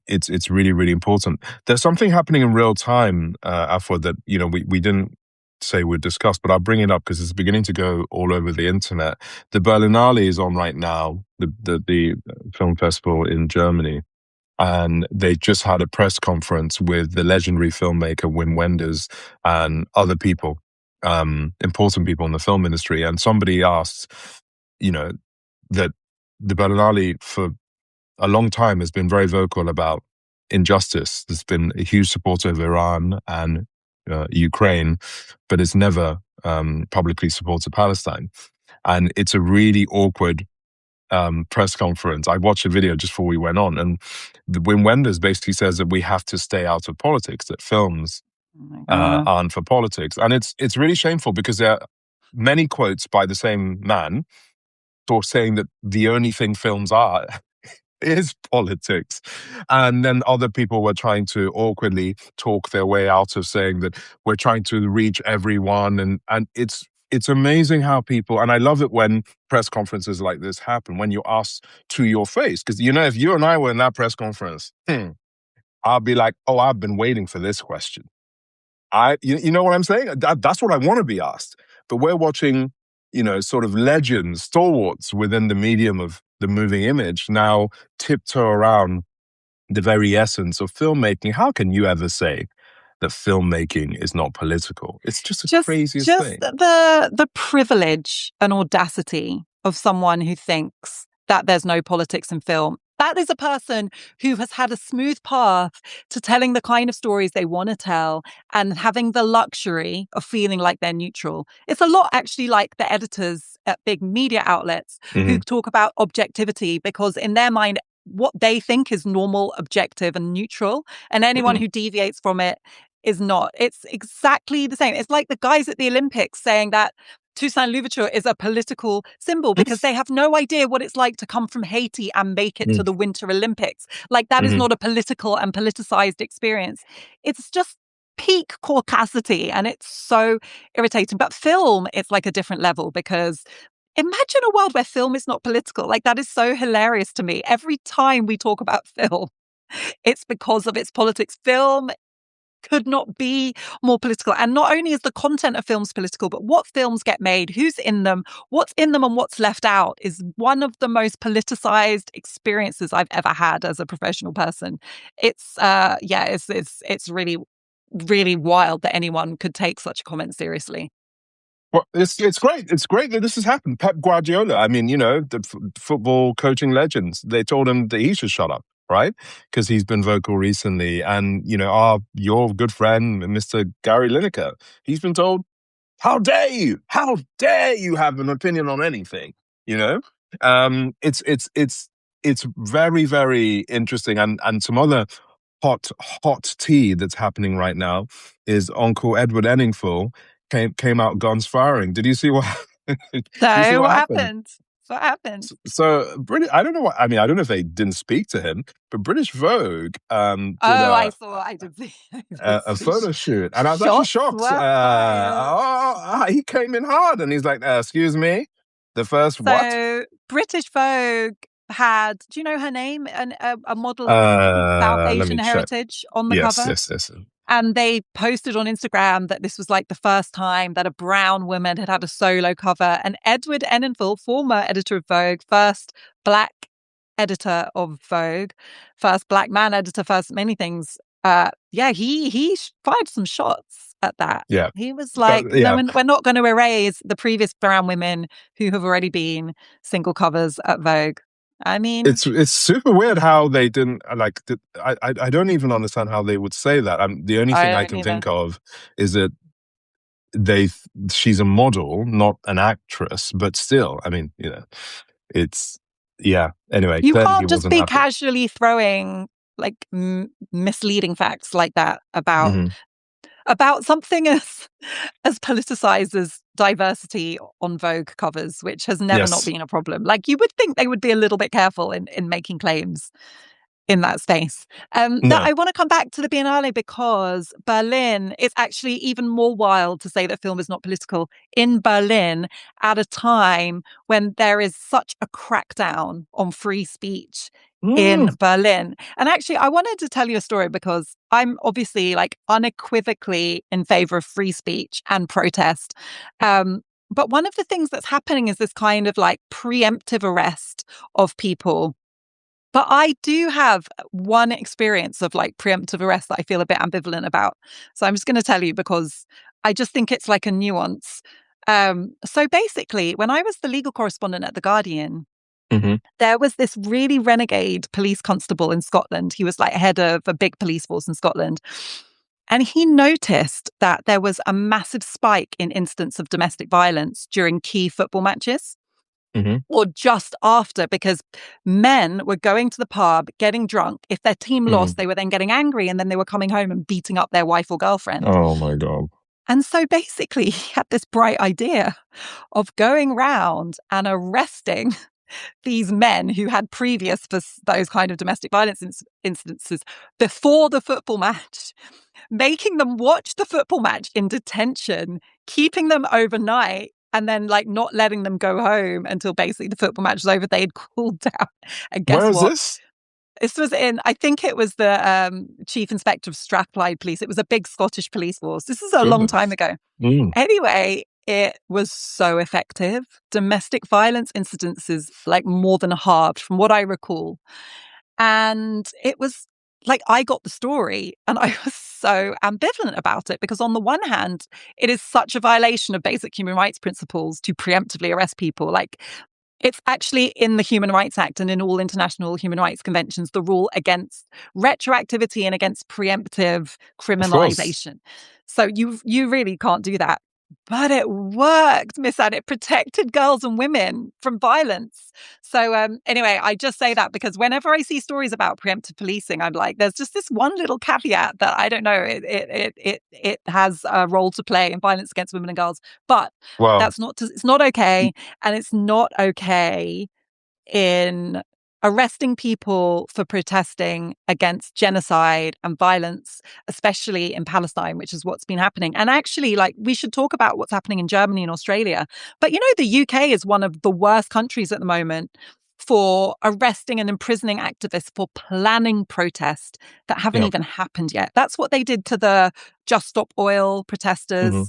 It's really, really important. There's something happening in real time, Afua, that, you know, we didn't say we'd discuss, but I'll bring it up because it's beginning to go all over the internet. The Berlinale is on right now, the film festival in Germany, and they just had a press conference with the legendary filmmaker Wim Wenders and other people, important people in the film industry. And somebody asked, you know, that the Berlinale for a long time has been very vocal about injustice. There's been a huge supporter of Iran and Ukraine, but it's never publicly supported Palestine. And it's a really awkward press conference. I watched a video just before we went on, and the Wim Wenders basically says that we have to stay out of politics, that films Oh my God. aren't for politics. And it's really shameful because there are many quotes by the same man for saying that the only thing films are is politics. And then other people were trying to awkwardly talk their way out of saying that we're trying to reach everyone. And it's amazing how people, and I love it when press conferences like this happen, when you ask to your face. Because, you know, if you and I were in that press conference, I'll be like, oh, I've been waiting for this question. You know what I'm saying? That's what I want to be asked. But we're watching, you know, sort of legends, stalwarts within the medium of the moving image now tiptoe around the very essence of filmmaking. How can you ever say that filmmaking is not political? It's just the craziest Just thing. the privilege and audacity of someone who thinks that there's no politics in film. That is a person who has had a smooth path to telling the kind of stories they want to tell and having the luxury of feeling like they're neutral. It's a lot actually like the editors at big media outlets who Mm-hmm. talk about objectivity because in their mind, what they think is normal, objective, and neutral, and anyone Mm-hmm. who deviates from it is not. It's exactly the same. It's like the guys at the Olympics saying that Toussaint Louverture is a political symbol because they have no idea what it's like to come from Haiti and make it to the Winter Olympics. Like that is Mm-hmm. not a political and politicized experience. It's just peak caucasity and it's so irritating. But film, it's like a different level because imagine a world where film is not political. Like that is so hilarious to me. Every time we talk about film, it's because of its politics. Film could not be more political. And not only is the content of films political, but what films get made, who's in them, what's in them and what's left out is one of the most politicized experiences I've ever had as a professional person. It's it's really, really wild that anyone could take such a comment seriously. Well, it's great. It's great that this has happened. Pep Guardiola, I mean, you know, the football coaching legends, they told him that he should shut up, right? Because he's been vocal recently. And, you know, your good friend, Mr. Gary Lineker, he's been told, how dare you? How dare you have an opinion on anything? You know, it's very, very interesting. And some other hot tea that's happening right now is Uncle Edward Enninful came out guns firing. Did you see what? Did you see So what what happened? happened? What happened? So British, I don't know what I mean. I don't know if they didn't speak to him, but British Vogue did Oh, I did see, I did a see photo shoot, and I was actually shots shocked. were fired. He came in hard, and he's like, "Excuse me, the first what?" So British Vogue had, do you know her name? A model of South Let Asian me check. heritage on the Yes, cover. yes, yes. And they posted on Instagram that this was like the first time that a brown woman had had a solo cover. And Edward Enninful, former editor of Vogue, first black editor of Vogue, first black man editor, first many things. He fired some shots at that. Yeah, He was like, "No, yeah. we're not going to erase the previous brown women who have already been single covers at Vogue." I mean, It's super weird how they didn't like. I don't even understand how they would say that. The only I thing I don't can either. think of is that they she's a model, not an actress, but still, I mean, you know, it's yeah. Anyway, You clearly he can't just wasn't be happy. casually throwing like misleading facts like that Hmm. about something as politicized as diversity on Vogue covers, which has never not Yes. been a problem. Like you would think they would be a little bit careful in making claims in that space. That No. I want to come back to the Biennale because Berlin is actually even more wild to say that film is not political in Berlin at a time when there is such a crackdown on free speech in Mm. Berlin. And actually, I wanted to tell you a story because I'm obviously like unequivocally in favor of free speech and protest. But one of the things that's happening is this kind of like preemptive arrest of people, but I do have one experience of like preemptive arrest that I feel a bit ambivalent about. So I'm just going to tell you because I just think it's like a nuance. So basically, when I was the legal correspondent at The Guardian, Hmm. there was this really renegade police constable in Scotland. He was like head of a big police force in Scotland. And he noticed that there was a massive spike in incidents of domestic violence during key football matches Hmm. or just after, because men were going to the pub, getting drunk. If their team Hmm. lost, they were then getting angry and then they were coming home and beating up their wife or girlfriend. Oh my God. And so basically, he had this bright idea of going round and arresting these men who had previous for those kind of domestic violence incidences before the football match, making them watch the football match in detention, keeping them overnight, and then like not letting them go home until basically the football match was over. They'd cooled down. And guess Where is what? this? This was in, I think it was the Chief Inspector of Strathclyde Police. It was a big Scottish police force. This is a long time Goodness. ago. Mm. Anyway, it was so effective. Domestic violence incidences like more than halved from what I recall. And it was like I got the story and I was so ambivalent about it because, on the one hand, it is such a violation of basic human rights principles to preemptively arrest people. Like, it's actually in the Human Rights Act and in all international human rights conventions, the rule against retroactivity and against preemptive Of course. criminalization. So you really can't do that. But it worked, Misan. It protected girls and women from violence. So anyway, I just say that because whenever I see stories about preemptive policing, I'm like, there's just this one little caveat that I don't know. It has a role to play in violence against women and girls, but Well, it's not okay, and it's not okay in arresting people for protesting against genocide and violence, especially in Palestine, which is what's been happening. And actually, like, we should talk about what's happening in Germany and Australia. But, the UK is one of the worst countries at the moment for arresting and imprisoning activists for planning protest that haven't yeah. even happened yet. That's what they did to the Just Stop Oil Hmm. protesters.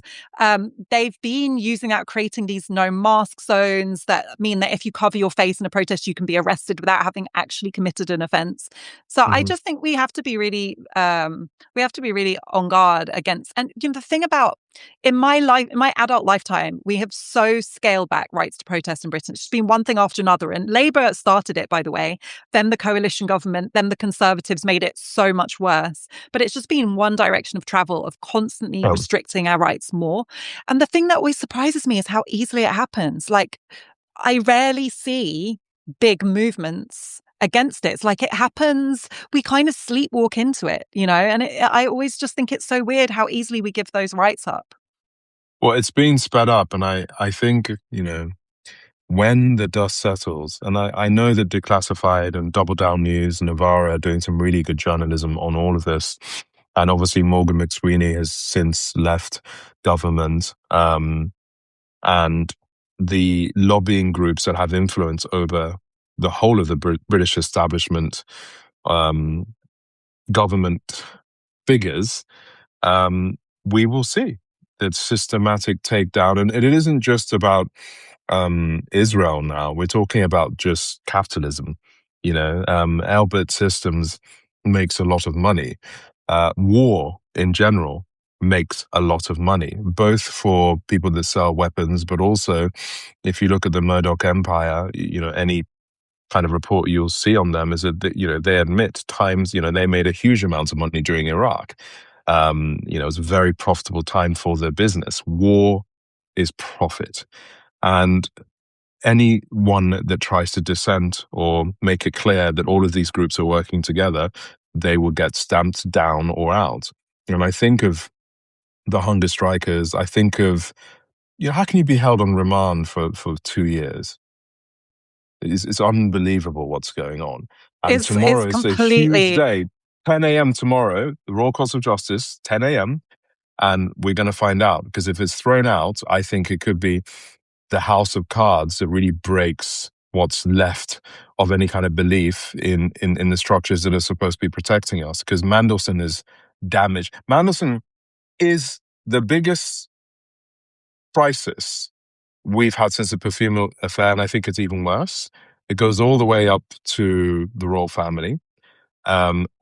They've been using that, creating these no mask zones that mean that if you cover your face in a protest, you can be arrested without having actually committed an offense. So I Hmm. just think we have to be really, on guard against. And the thing about in my life, in my adult lifetime, we have so scaled back rights to protest in Britain. It's just been one thing after another. And Labour started it, by the way. Then the coalition government, then the Conservatives made it so much worse. But it's just been one direction of travel of constantly Um, restricting our rights more. And the thing that always surprises me is how easily it happens. Like, I rarely see big movements against it. It's like it happens, we kind of sleepwalk into it, and I always just think it's so weird how easily we give those rights up. well, it's being sped up, and I think, when the dust settles, and I know that Declassified and Double Down News and Novara are doing some really good journalism on all of this. And obviously, Morgan McSweeney has since left government. And the lobbying groups that have influence over the whole of the British establishment, um, government figures, um, we will see that systematic takedown. And it isn't just about Israel now. We're talking about just capitalism. Albert Systems makes a lot of money. War in general makes a lot of money, both for people that sell weapons, but also if you look at the Murdoch empire, any kind of report you'll see on them is that, they admit times, they made a huge amount of money during Iraq. It was a very profitable time for their business. War is profit. And anyone that tries to dissent or make it clear that all of these groups are working together, they will get stamped down or out. And I think of the hunger strikers. I think of, how can you be held on remand for 2 years? It's unbelievable what's going on. And It's tomorrow is a huge completely. day. 10 a.m. tomorrow, the Royal Courts of Justice, 10 a.m. And we're going to find out, because if it's thrown out, I think it could be the house of cards that really breaks what's left of any kind of belief in the structures that are supposed to be protecting us. Because Mandelson is damaged. Mandelson is the biggest crisis we've had since the perfume affair, and I think it's even worse. It goes all the way up to the royal family.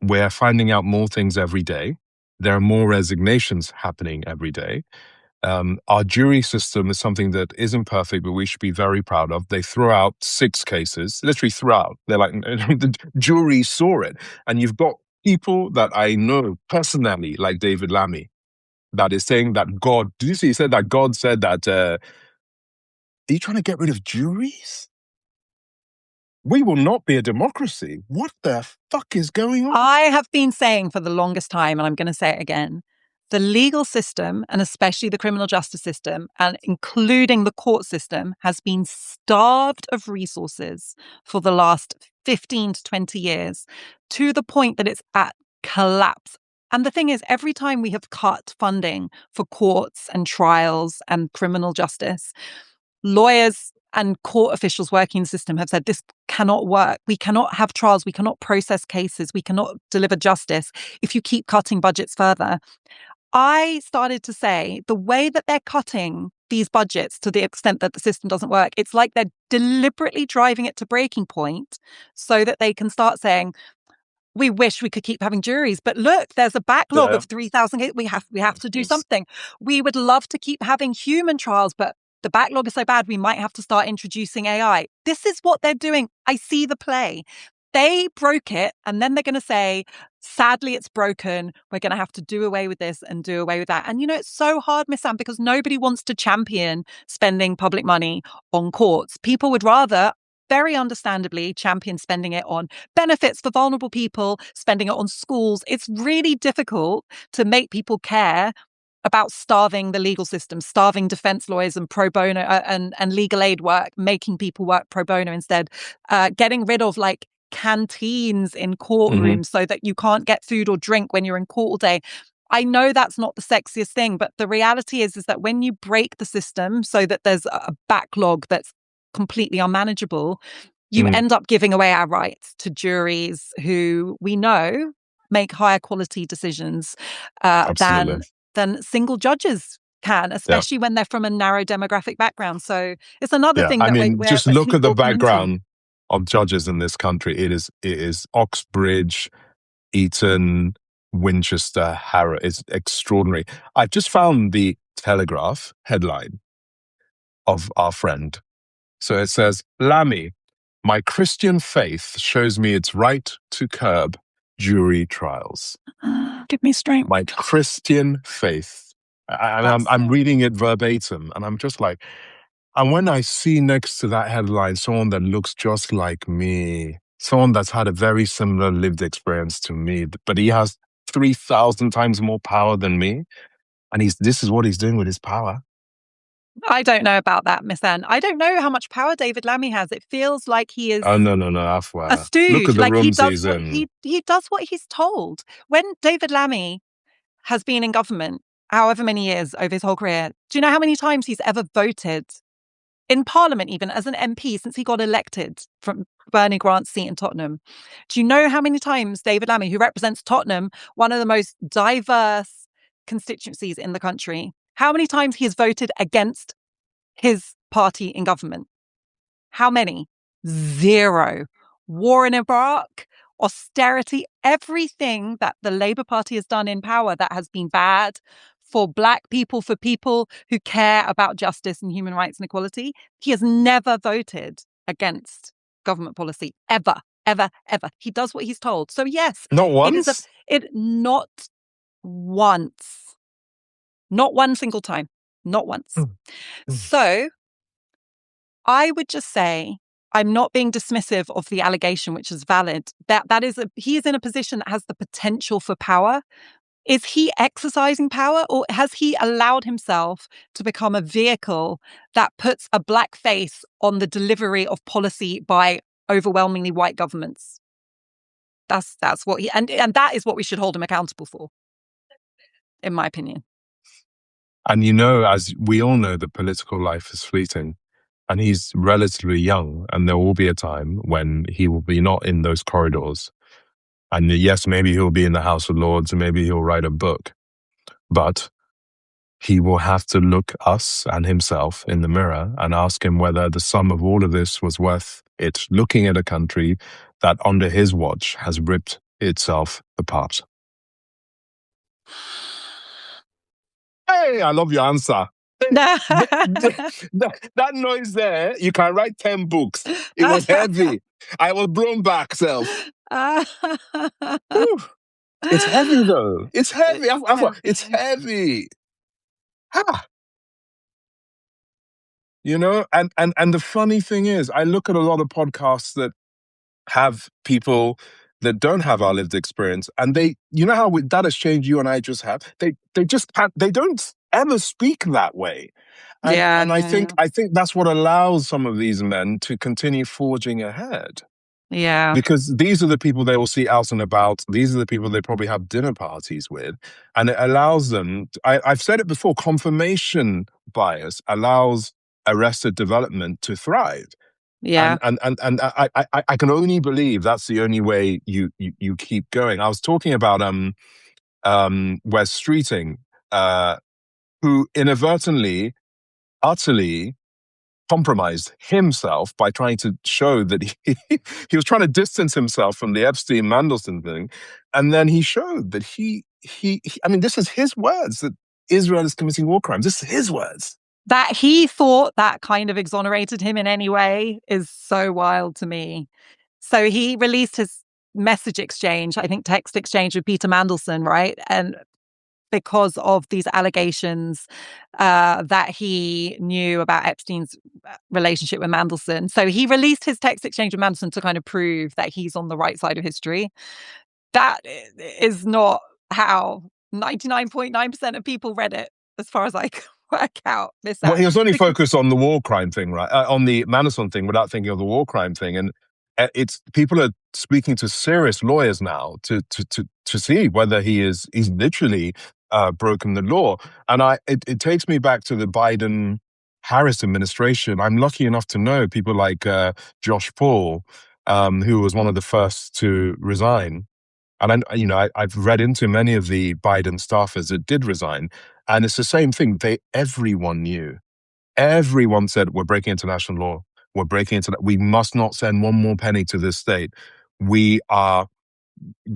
We're finding out more things every day. There are more resignations happening every day. Our jury system is something that isn't perfect, but we should be very proud of. They threw out 6 cases, literally threw out. They're like, the jury saw it. And you've got people that I know personally, like David Lammy, that is saying that God, did you see, he said that God said that, are you trying to get rid of juries? We will not be a democracy. What the fuck is going on? I have been saying for the longest time, and I'm going to say it again, The legal system, and especially the criminal justice system, and including the court system, has been starved of resources for the last 15 to 20 years, to the point that it's at collapse. And the thing is, every time we have cut funding for courts and trials and criminal justice, lawyers and court officials working in the system have said this cannot work. We cannot have trials. We cannot process cases. We cannot deliver justice if you keep cutting budgets further. I started to say the way that they're cutting these budgets to the extent that the system doesn't work, it's like they're deliberately driving it to breaking point so that they can start saying, we wish we could keep having juries, but look, there's a backlog of 3,000. We have to do something. We would love to keep having human trials, but the backlog is so bad, we might have to start introducing AI. This is what they're doing. I see the play. They broke it, and then they're going to say, sadly, it's broken. We're going to have to do away with this and do away with that. And, it's so hard, Misan, because nobody wants to champion spending public money on courts. People would rather, very understandably, champion spending it on benefits for vulnerable people, spending it on schools. It's really difficult to make people care about starving the legal system, starving defense lawyers and pro bono and legal aid work, making people work pro bono instead, getting rid of canteens in courtrooms so that you can't get food or drink when you're in court all day. I know that's not the sexiest thing, but the reality is that when you break the system so that there's a backlog that's completely unmanageable, you end up giving away our rights to juries who we know make higher quality decisions than single judges can, especially when they're from a narrow demographic background. So it's another thing that just look at the background of judges in this country. It is Oxbridge, Eton, Winchester, Harrow. It's extraordinary. I've just found the Telegraph headline of our friend. So it says, Lammy, my Christian faith shows me it's right to curb jury trials. Give me strength. My Christian faith. I'm reading it verbatim, and I'm just like, and when I see next to that headline someone that looks just like me, someone that's had a very similar lived experience to me, but he has 3,000 times more power than me, and this is what he's doing with his power. I don't know about that, Misan. I don't know how much power David Lammy has. It feels like he is Afua. a stooge. Look at the rooms he's in. He does what he's told. When David Lammy has been in government, however many years over his whole career, do you know how many times he's ever voted in Parliament, even as an MP, since he got elected from Bernie Grant's seat in Tottenham? Do you know how many times David Lammy, who represents Tottenham, one of the most diverse constituencies in the country, how many times he has voted against his party in government? How many? Zero. War in Iraq, austerity, everything that the Labour Party has done in power that has been bad for Black people, for people who care about justice and human rights and equality. He has never voted against government policy, ever, ever, ever. He does what he's told. So yes. Not once? Not once. Not one single time. Not once. So I would just say, I'm not being dismissive of the allegation, which is valid. He is in a position that has the potential for power. Is he exercising power, or has he allowed himself to become a vehicle that puts a Black face on the delivery of policy by overwhelmingly white governments? That's what and that is what we should hold him accountable for, in my opinion. And as we all know, the political life is fleeting. And he's relatively young, and there will be a time when he will be not in those corridors. And yes, maybe he'll be in the House of Lords, and maybe he'll write a book. But he will have to look us and himself in the mirror and ask him whether the sum of all of this was worth it, looking at a country that under his watch has ripped itself apart. Hey, I love your answer. that noise there, you can write 10 books. It was heavy. I was blown back, self. It's heavy, though. It's heavy. It's heavy. And the funny thing is, I look at a lot of podcasts that have people that don't have our lived experience, and they, you know how that exchange you and I just have, they just can't, they don't ever speak that way. Yeah, And I think that's what allows some of these men to continue forging ahead, yeah, because these are the people they will see out and about. These are the people they probably have dinner parties with. And it allows them, I've said it before, confirmation bias allows arrested development to thrive. yeah. And I can only believe that's the only way you keep going. I was talking about Wes Streeting, who inadvertently, utterly compromised himself by trying to show that he was trying to distance himself from the Epstein Mandelson thing, and then he showed that he I mean, this is his words, that Israel is committing war crimes. This is his words. That he thought that kind of exonerated him in any way is so wild to me. So he released his message exchange, I think text exchange with Peter Mandelson, right? And because of these allegations that he knew about Epstein's relationship with Mandelson. So he released his text exchange with Mandelson to kind of prove that he's on the right side of history. That is not how 99.9% of people read it, as far as I can work out this Well, out. he was only focused on the war crime thing, right? On the Mandelson thing, without thinking of the war crime thing. And it's, people are speaking to serious lawyers now to see whether he's literally broken the law. And it takes me back to the Biden Harris administration. I'm lucky enough to know people like Josh Paul, who was one of the first to resign. And I've read into many of the Biden staffers that did resign, and it's the same thing. Everyone knew. Everyone said, we're breaking international law. We're breaking into that. We must not send one more penny to this state. We are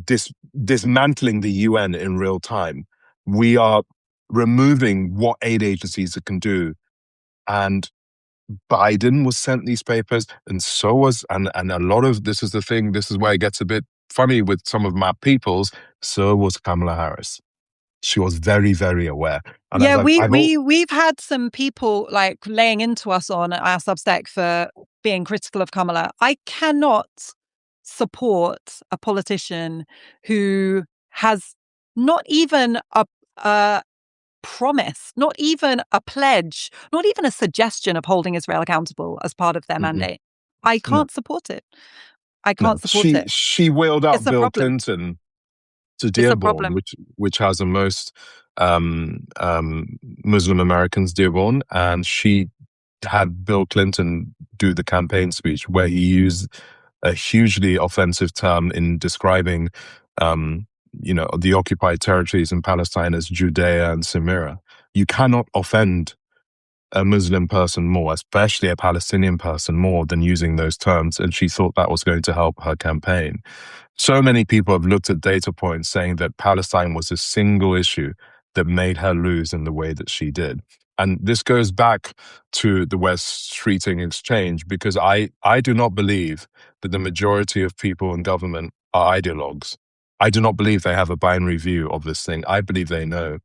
dismantling the UN in real time. We are removing what aid agencies can do. And Biden was sent these papers, and so was, and a lot of, this is the thing, this is where it gets a bit funny with some of my peoples, so was Kamala Harris. She was very, very aware. And Yeah, as we've had some people like laying into us on our Substack for being critical of Kamala. I cannot support a politician who has not even a promise, not even a pledge, not even a suggestion of holding Israel accountable as part of their mandate. I no, can't support it. I no, can't support it. she wheeled out It's a Bill problem. Clinton to It's a Dearborn, problem. which has the most Muslim Americans, Dearborn, and she had Bill Clinton do the campaign speech where he used a hugely offensive term in describing, the occupied territories in Palestine as Judea and Samaria. You cannot offend a Muslim person more, especially a Palestinian person, more than using those terms. And she thought that was going to help her campaign. So many people have looked at data points saying that Palestine was a single issue that made her lose in the way that she did. And this goes back to the West Streeting exchange, because I do not believe that the majority of people in government are ideologues. I do not believe they have a binary view of this thing. I believe they know.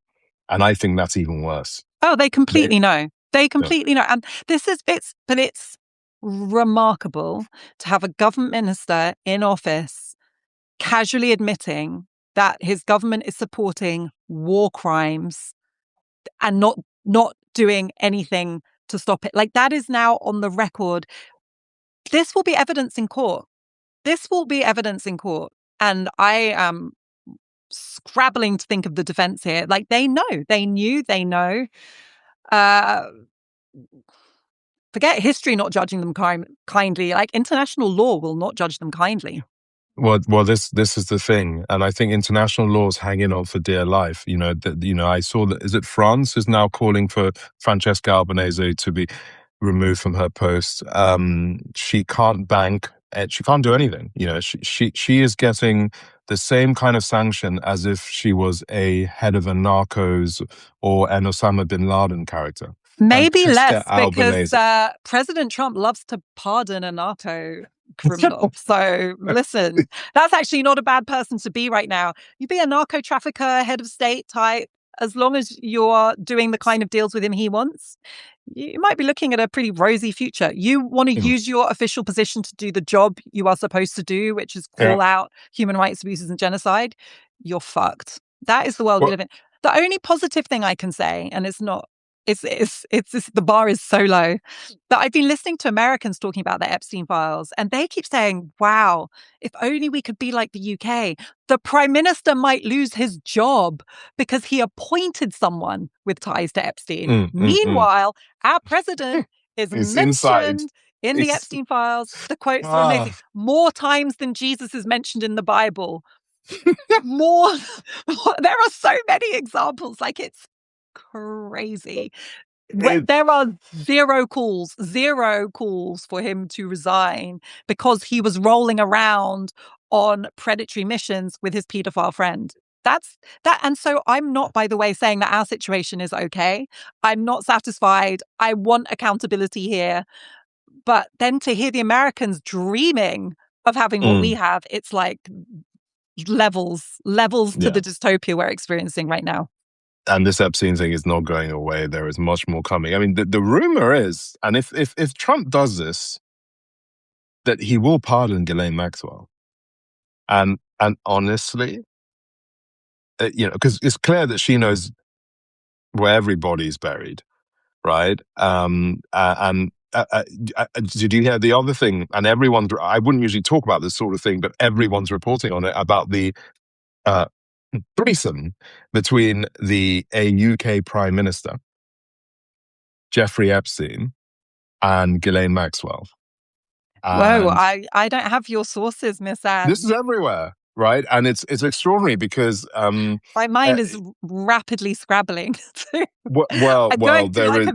And I think that's even worse. Oh, they They, completely know. They yeah. completely know. And it's remarkable to have a government minister in office casually admitting that his government is supporting war crimes and not doing anything to stop it. Like, that is now on the record. This will be evidence in court. This will be evidence in court. And I am scrabbling to think of the defense here. Like, they know. They knew, they know. Uh Forget history not judging them kindly. Like, international law will not judge them kindly. Well, this is the thing, and I think international law is hanging on for dear life. I saw that, is it France is now calling for Francesca Albanese to be removed from her post. She can't bank, and she can't do anything. She is getting the same kind of sanction as if she was a head of a narcos or an Osama bin Laden character. Maybe Francesca less, because Albanese. President Trump loves to pardon a narco criminal. So listen, that's actually not a bad person to be right now. You be a narco trafficker, head of state type, as long as you're doing the kind of deals with him he wants, you might be looking at a pretty rosy future. You want to Mm. use your official position to do the job you are supposed to do, which is Yeah. call out human rights abuses and genocide. You're fucked. That is the world we Well, live in. The only positive thing I can say, and it's not, the bar is so low, that I've been listening to Americans talking about the Epstein files, and they keep saying, wow, if only we could be like the UK. The prime minister might lose his job because he appointed someone with ties to Epstein. mm. Meanwhile, our president is It's inside. mentioned in the It's Epstein files. The quotes are amazing. ah. More times than Jesus is mentioned in the Bible. More. There are so many examples. Like, it's crazy. It, There are zero calls for him to resign because he was rolling around on predatory missions with his paedophile friend. That's that. And so I'm not, by the way, saying that our situation is okay. I'm not satisfied. I want accountability here. But then to hear the Americans dreaming of having what we mm, have, it's like levels to yeah. the dystopia we're experiencing right now. And this Epstein thing is not going away. There is much more coming. I mean, the rumor is, and if Trump does this, that he will pardon Ghislaine Maxwell. And honestly, because it's clear that she knows where everybody's buried, right? Did you hear the other thing? And I wouldn't usually talk about this sort of thing, but everyone's reporting on it about the uh, threesome between a UK Prime Minister, Jeffrey Epstein, and Ghislaine Maxwell. Whoa, And I don't have your sources, Miss this Anne. is everywhere, right? And it's extraordinary because My uh, mind is rapidly scrabbling. well, I'm going through there like is, a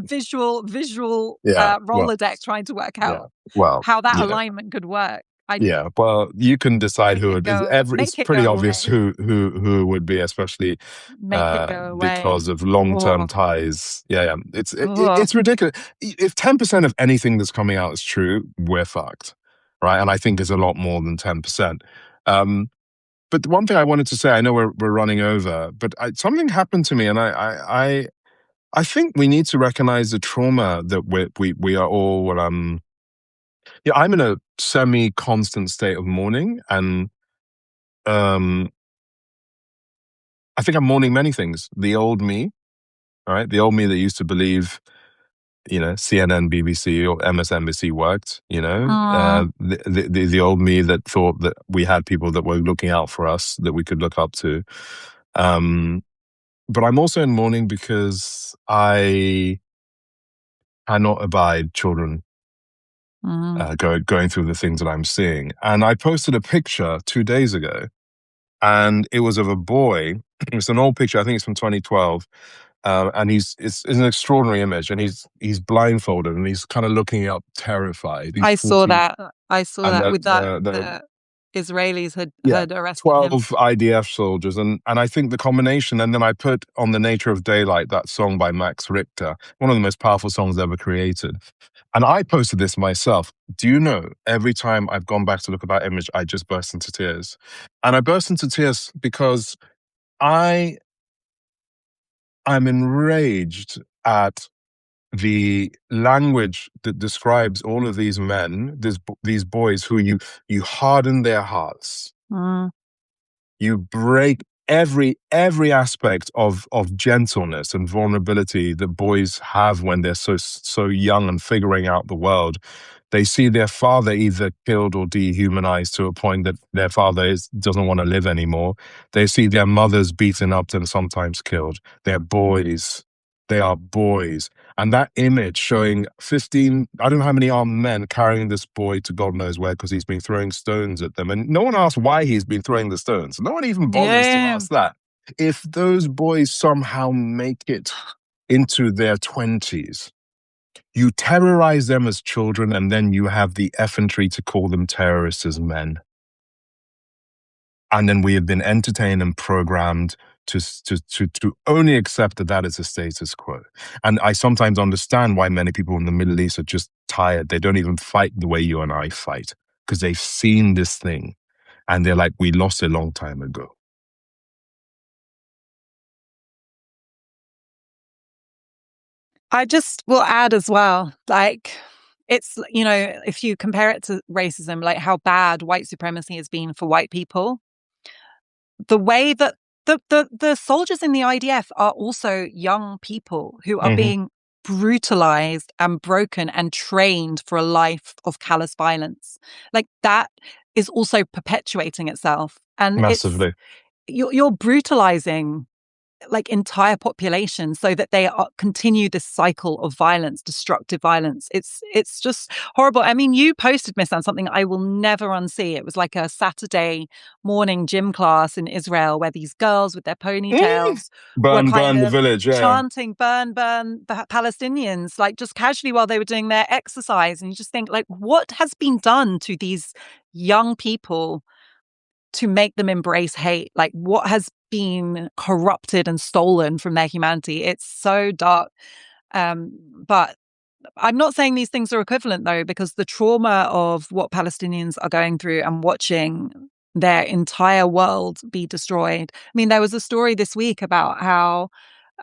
visual yeah, well, Rolodex trying to work yeah, out well, how that alignment could work. I yeah. Well, you can decide make who it it is. go, It's make it pretty go obvious away, who it would be, especially make it go away. because of long-term Oh, ties. Yeah, yeah. oh. It's ridiculous. If 10% of anything that's coming out is true, we're fucked, right? And I think it's a lot more than 10%. But the one thing I wanted to say, I know we're running over, but something happened to me, and I think we need to recognize the trauma that we are all. Yeah, I'm in a semi-constant state of mourning, and um, I think I'm mourning many things. The old me, all right, the old me that used to believe, CNN, BBC, or MSNBC worked. Mm. The old me that thought that we had people that were looking out for us that we could look up to. But I'm also in mourning because I cannot abide children Mm. going through the things that I'm seeing. And I posted a picture 2 days ago, and it was of a boy. It's an old picture. I think it's from 2012. And it's an extraordinary image, and he's blindfolded and he's kind of looking up, terrified. He's I saw 14, that. I saw and that that with that the the Israelis yeah, had arrested him. 12 IDF soldiers. And I think the combination, and then I put on The Nature of Daylight, that song by Max Richter, one of the most powerful songs ever created. And I posted this myself. Do you know, every time I've gone back to look at that image, I just burst into tears. And I burst into tears because I am enraged at the language that describes all of these men, these boys who you harden their hearts. Mm. You break every aspect of gentleness and vulnerability that boys have when they're so young and figuring out the world. They see their father either killed or dehumanized to a point that their father doesn't want to live anymore. They see their mothers beaten up and sometimes killed. They're boys. They are boys. And that image showing 15, I don't know how many armed men carrying this boy to God knows where because he's been throwing stones at them. And no one asks why he's been throwing the stones. No one even bothers to Yeah. ask that. If those boys somehow make it into their 20s, you terrorize them as children, and then you have the effrontery to call them terrorists as men. And then we have been entertained and programmed to only accept that is the status quo. And I sometimes understand why many people in the Middle East are just tired. They don't even fight the way you and I fight because they've seen this thing and they're like, we lost a long time ago. I just will add as well, like, it's, if you compare it to racism, like how bad white supremacy has been for white people, the way that the soldiers in the IDF are also young people who are Hmm. being brutalized and broken and trained for a life of callous violence. Like that is also perpetuating itself. And Massively. you're brutalizing like entire populations so that they continue this cycle of violence, destructive violence. It's just horrible. I mean, you posted, Misan, something I will never unsee. It was like a Saturday morning gym class in Israel where these girls with their Mm. ponytails were Burn, kind burn the of village. Yeah. chanting burn, burn the Palestinians, like just casually while they were doing their exercise. And you just think, like, what has been done to these young people to make them embrace hate? Like, what has been corrupted and stolen from their humanity? It's so dark. But I'm not saying these things are equivalent, though, because the trauma of what Palestinians are going through and watching their entire world be destroyed. I mean, there was a story this week about how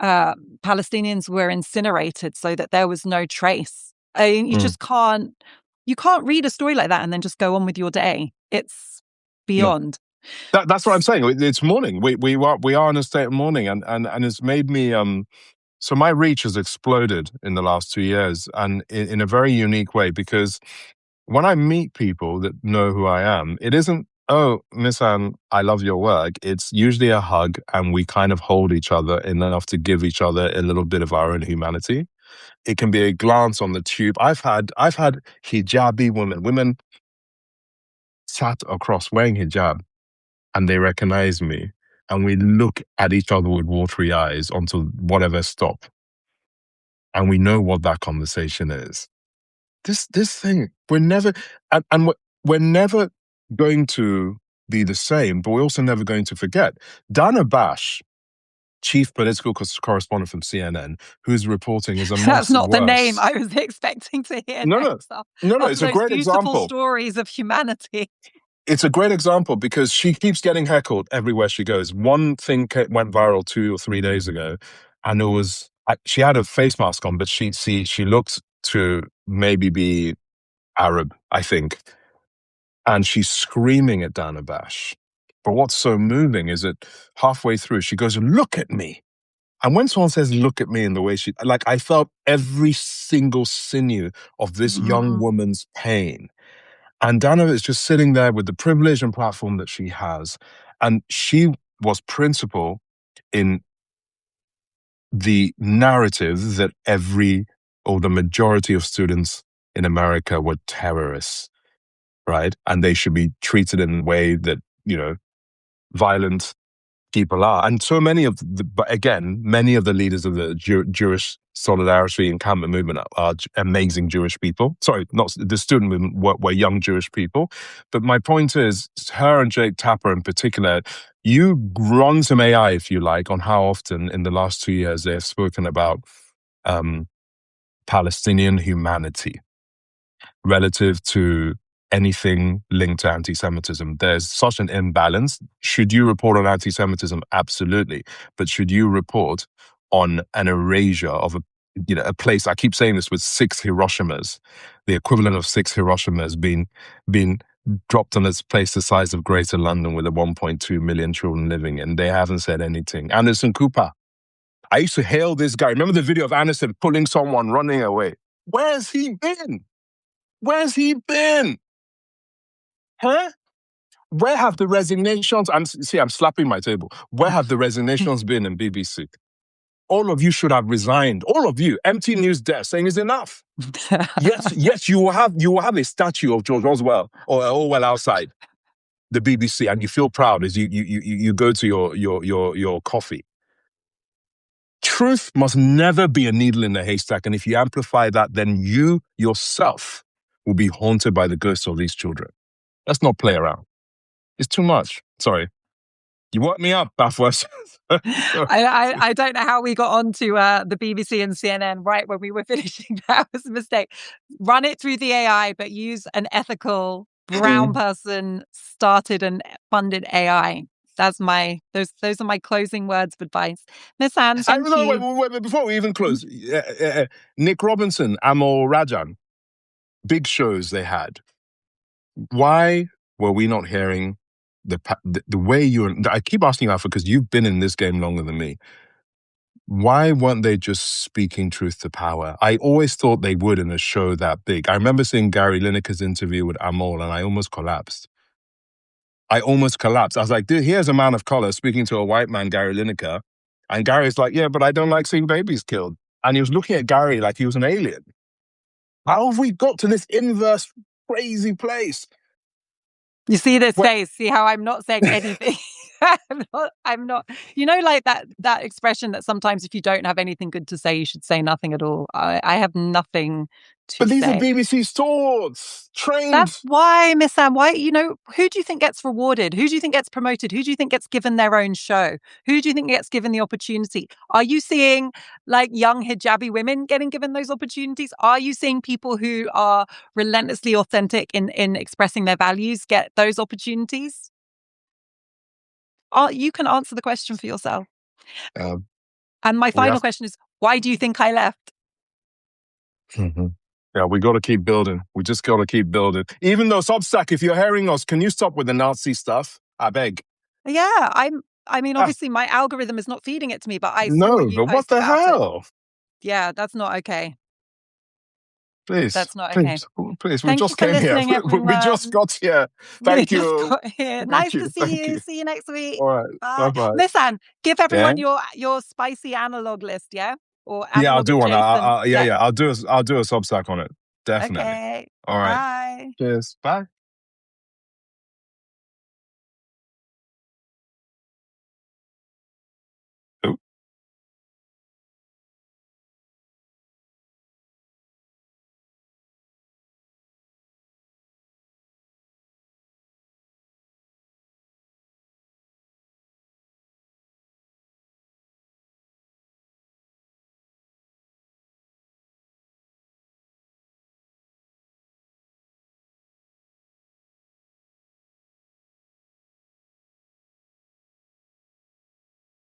uh, Palestinians were incinerated so that there was no trace. I mean, you Mm. just can't. You can't read a story like that and then just go on with your day. It's No. beyond. That's what I'm saying. It's mourning. We are in a state of mourning, and it's made me So my reach has exploded in the last 2 years, and in a very unique way, because when I meet people that know who I am, it isn't, oh, Miss Anne, I love your work. It's usually a hug, and we kind of hold each other enough to give each other a little bit of our own humanity. It can be a glance on the tube. I've had hijabi women sat across wearing hijab, and they recognize me, and we look at each other with watery eyes until whatever stop, and we know what that conversation is. This thing, we're never going to be the same, but we're also never going to forget. Dana Bash, chief political correspondent from CNN, who's reporting, is That's amongst the not the name worst. I was expecting to hear No, no, next. no. After It's a those great beautiful example. stories of humanity. It's a great example because she keeps getting heckled everywhere she goes. One thing went viral 2 or 3 days ago, and it was she had a face mask on, but she looked to maybe be Arab, I think, and she's screaming at Dana Bash. But what's so moving is that halfway through she goes, "Look at me." And when someone says "look at me" in the way she, like, I felt every single sinew of this young Mm. woman's pain. And Dana is just sitting there with the privilege and platform that she has. And she was principal in the narrative that every or the majority of students in America were terrorists, right? And they should be treated in a way that, violent people are. And so many of but again, many of the leaders of the Jewish solidarity and encampment movement are amazing Jewish people. Sorry, not the student movement were young Jewish people. But my point is, her and Jake Tapper in particular, you run some AI, if you like, on how often in the last 2 years they have spoken about um, Palestinian humanity relative to anything linked to anti-Semitism. There's such an imbalance. Should you report on anti-Semitism? Absolutely. But should you report on an erasure of a place? I keep saying this, with 6 Hiroshimas, the equivalent of 6 Hiroshimas being dropped on this place the size of Greater London with a 1.2 million children living in. They haven't said anything. Anderson Cooper. I used to hail this guy. Remember the video of Anderson pulling someone running away? Where's he been? Where's he been? Huh? Where have the resignations? I'm slapping my table. Where have the resignations been in BBC? All of you should have resigned. All of you. Empty news desk saying it's enough. Yes, you will have a statue of George Oswell or Orwell outside the BBC, and you feel proud as you go to your coffee. Truth must never be a needle in a haystack, and if you amplify that, then you yourself will be haunted by the ghosts of these children. Let's not play around. It's too much. Sorry. You woke me up, Afua. Sorry. I don't know how we got onto the BBC and CNN right when we were finishing. That was a mistake. Run it through the AI, but use an ethical brown Mm. person started and funded AI. those are my closing words of advice. Miss Anne, thank No, you. wait, before we even close, Nick Robinson, Amol Rajan, big shows they had. Why were we not hearing the way I keep asking you, Alpha, because you've been in this game longer than me. Why weren't they just speaking truth to power? I always thought they would in a show that big. I remember seeing Gary Lineker's interview with Amol, and I almost collapsed. I was like, dude, here's a man of color speaking to a white man, Gary Lineker. And Gary's like, yeah, but I don't like seeing babies killed. And he was looking at Gary like he was an alien. How have we got to this inverse, crazy place? You see this face? See how I'm not saying anything? I'm not. You know, like that expression that sometimes if you don't have anything good to say, you should say nothing at all. I have nothing to But these say. are BBC swords, trained. That's why, Miss Sam, why, who do you think gets rewarded? Who do you think gets promoted? Who do you think gets given their own show? Who do you think gets given the opportunity? Are you seeing like young hijabi women getting given those opportunities? Are you seeing people who are relentlessly authentic in expressing their values get those opportunities? You can answer the question for yourself. And my final question is, why do you think I left? Mm-hmm. Yeah, we got to keep building. We just got to keep building. Even though, Substack, if you're hearing us, can you stop with the Nazi stuff? I beg. Yeah, obviously my algorithm is not feeding it to me, but I saw No, you but what post the about it. hell? Yeah, that's not okay. Please, that's not okay. Please. We Thank just you for came here. listening, everyone. We just got here. Thank you. Nice to see you. See you next week. All right. Bye-bye. Miss Anne, give everyone your spicy analog list, yeah? Or analog I'll do one. adjacent. I'll do a Substack on it. Definitely. Okay. All right. Bye. Cheers. Bye.